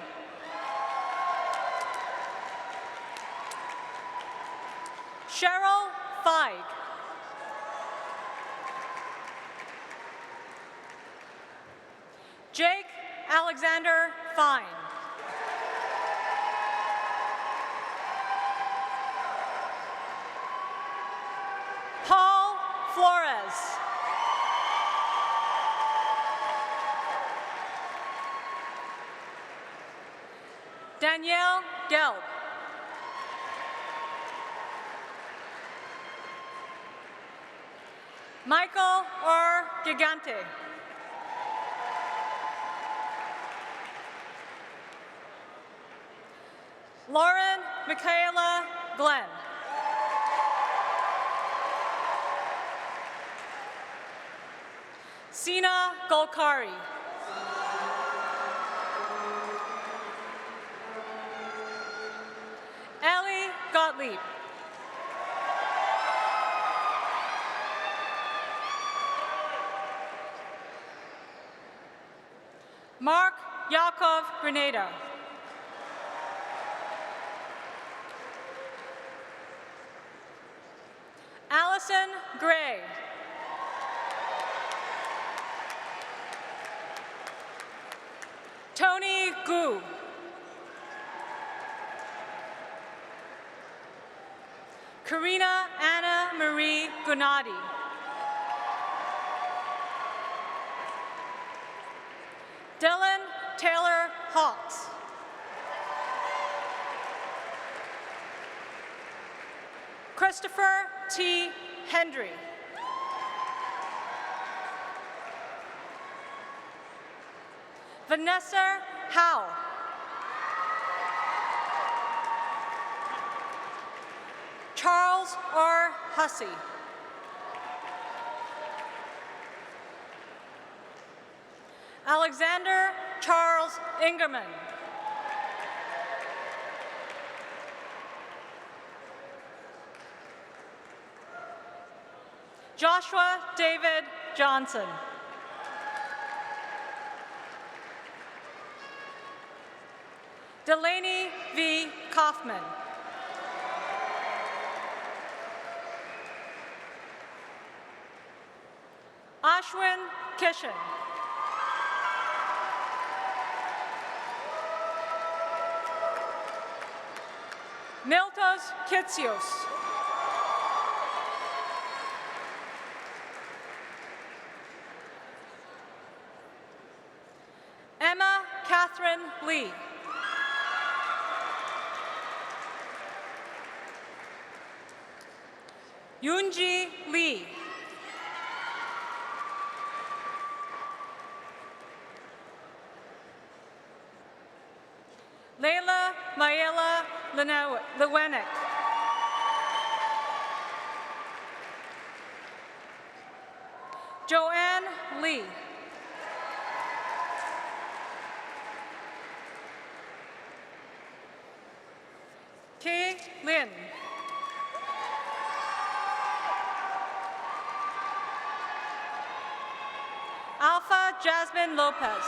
B: Cheryl Feig. Jake Alexander Fine. Paul Flores. Danielle Gelb. Michael R. Gigante. Lauren Michaela Glenn. Sina Golkari. Ellie Gottlieb. Mark Yakov Grenada. Allison Gray. Tony Gu. Karina Anna Marie Gunadi. Dylan Taylor Hawks. Christopher T. Hendry. Vanessa Howe. Charles R. Hussey. Alexander Charles Ingerman. Joshua David Johnson. Delaney V. Kaufman. Ashwin Kishan. Miltos Kitsios. Emma Catherine Lee. Yoonji Lee. Layla Mayela Lewenick. Joanne Lee. Kay Lin. Alpha Jasmine Lopez.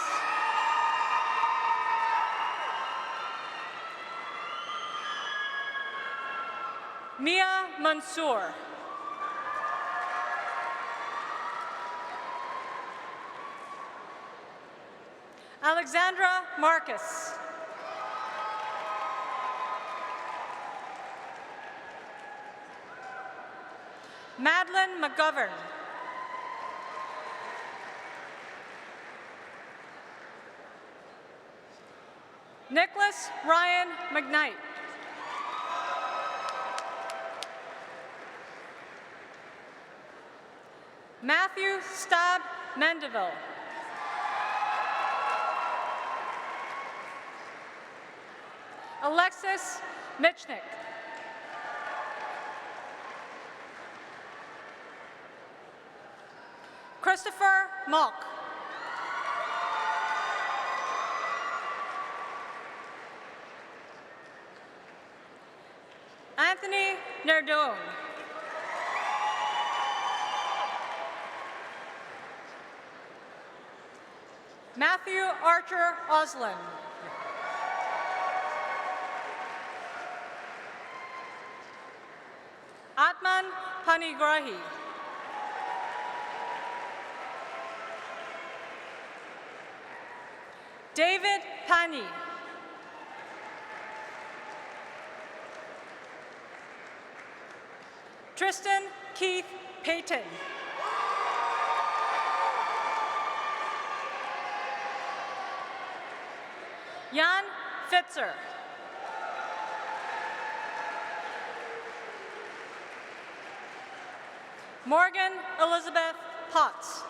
B: Mia Mansour. Alexandra Marcus. Madeline McGovern. Nicholas Ryan McKnight. Matthew Stab Mendeville. Alexis Michnik. Christopher Malk. Anthony Nardone. Matthew Archer Oslin. Atman Panigrahi. David Pani. Tristan Keith Payton. Jan Fitzer. Morgan Elizabeth Potts.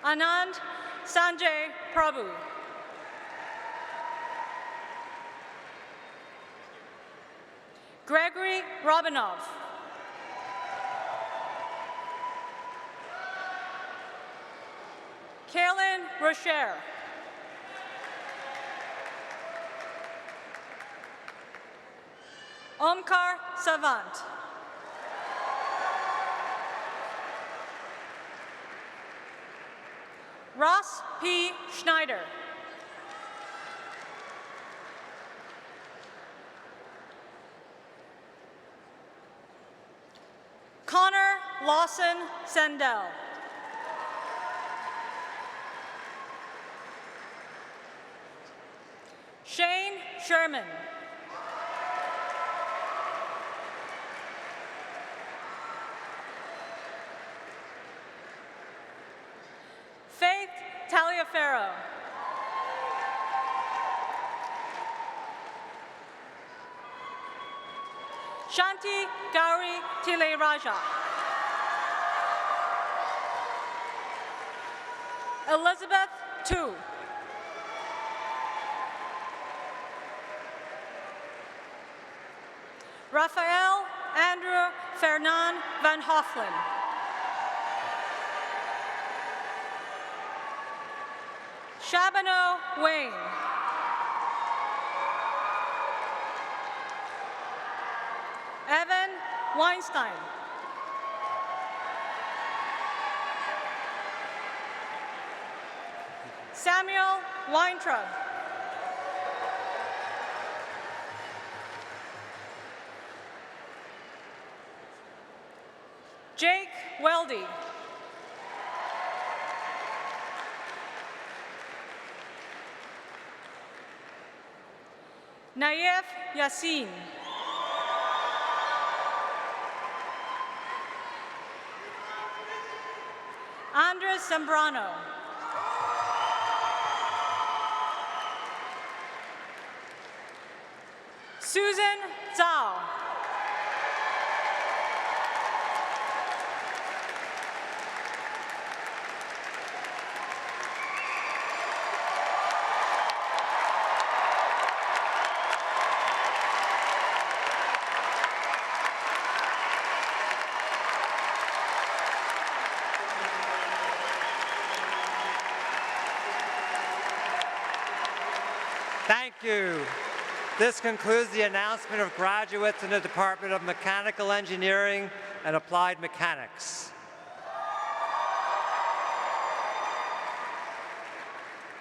B: Anand Sanjay Prabhu. Gregory Robinov. Kaylin Rocher. Omkar Savant. Ross P. Schneider. Connor Lawson Sendell. Shane Sherman. Faith Taliaferro. Shanti Gauri Tileraja. Elizabeth Tu. Raphael Andrew Fernand van Hoffelen. Shabano Wayne. Evan Weinstein. Samuel Weintraub. Jake Weldy. Naif Yassin. Andres Zambrano. Susan Zhao.
G: Thank you. This concludes the announcement of graduates in the Department of Mechanical Engineering and Applied Mechanics.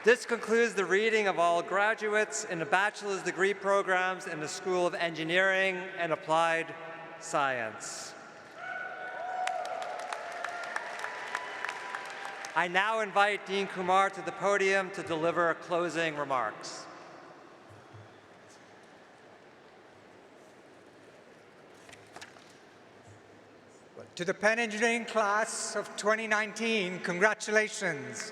G: This concludes the reading of all graduates in the bachelor's degree programs in the School of Engineering and Applied Science. I now invite Dean Kumar to the podium to deliver closing remarks.
D: To the Penn Engineering class of 2019, congratulations.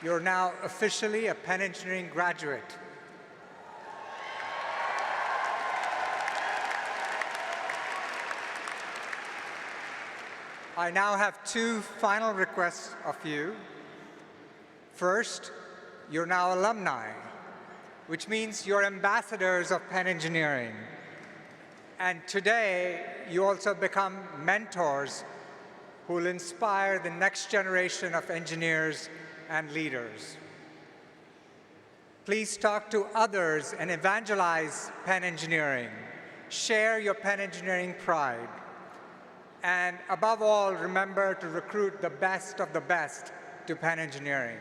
D: You're now officially a Penn Engineering graduate. I now have two final requests of you. First, you're now alumni, which means you're ambassadors of Penn Engineering. And today, you also become mentors who will inspire the next generation of engineers and leaders. Please talk to others and evangelize Penn Engineering. Share your Penn Engineering pride. And above all, remember to recruit the best of the best to Penn Engineering.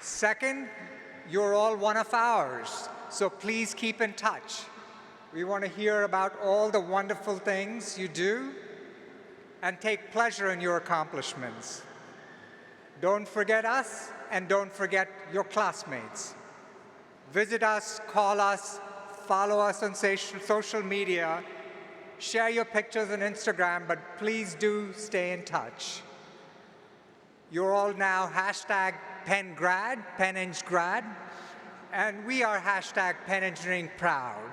D: Second, you're all one of ours, so please keep in touch. We want to hear about all the wonderful things you do and take pleasure in your accomplishments. Don't forget us, and don't forget your classmates. Visit us, call us, follow us on social media, share your pictures on Instagram, but please do stay in touch. You're all now hashtag PennGrad, PennEngGrad, and we are hashtag Penn Engineering Proud.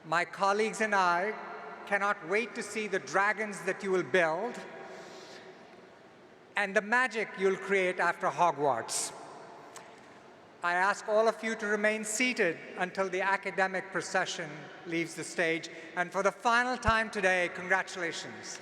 D: My colleagues and I cannot wait to see the dragons that you will build and the magic you'll create after Hogwarts. I ask all of you to remain seated until the academic procession leaves the stage. And for the final time today, congratulations.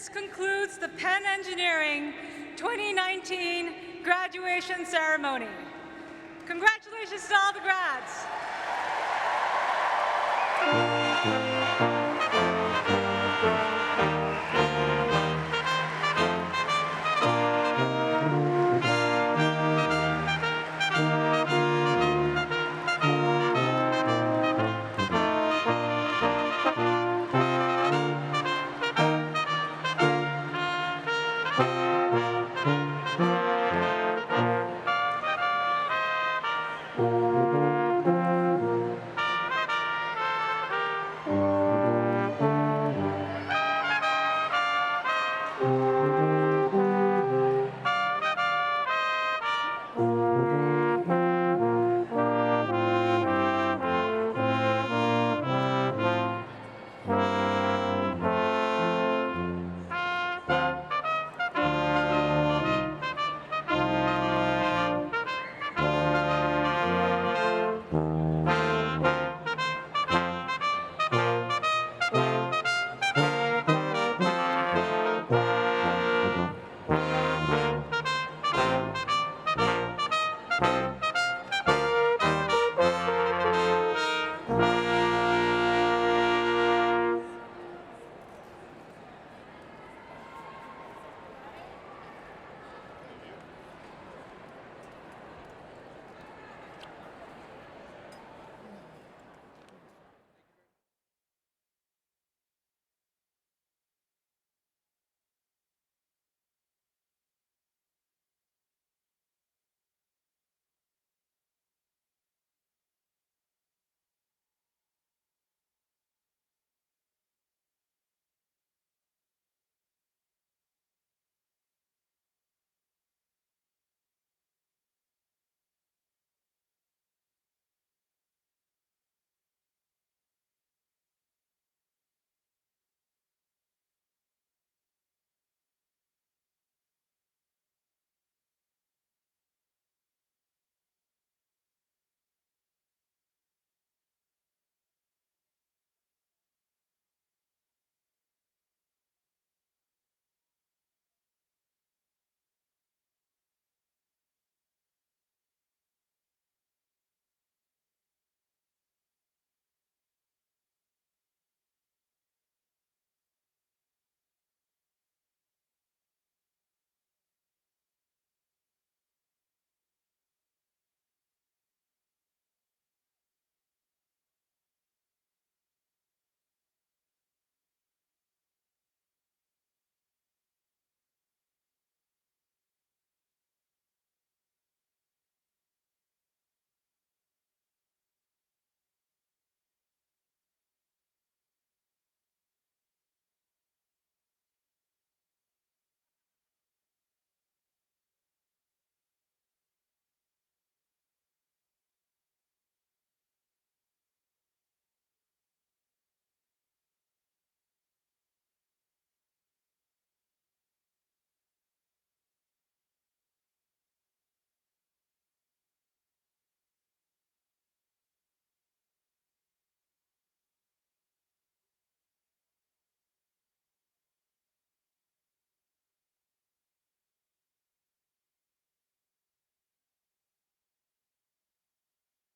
B: This concludes the Penn Engineering 2019 graduation ceremony. Congratulations to all the grads.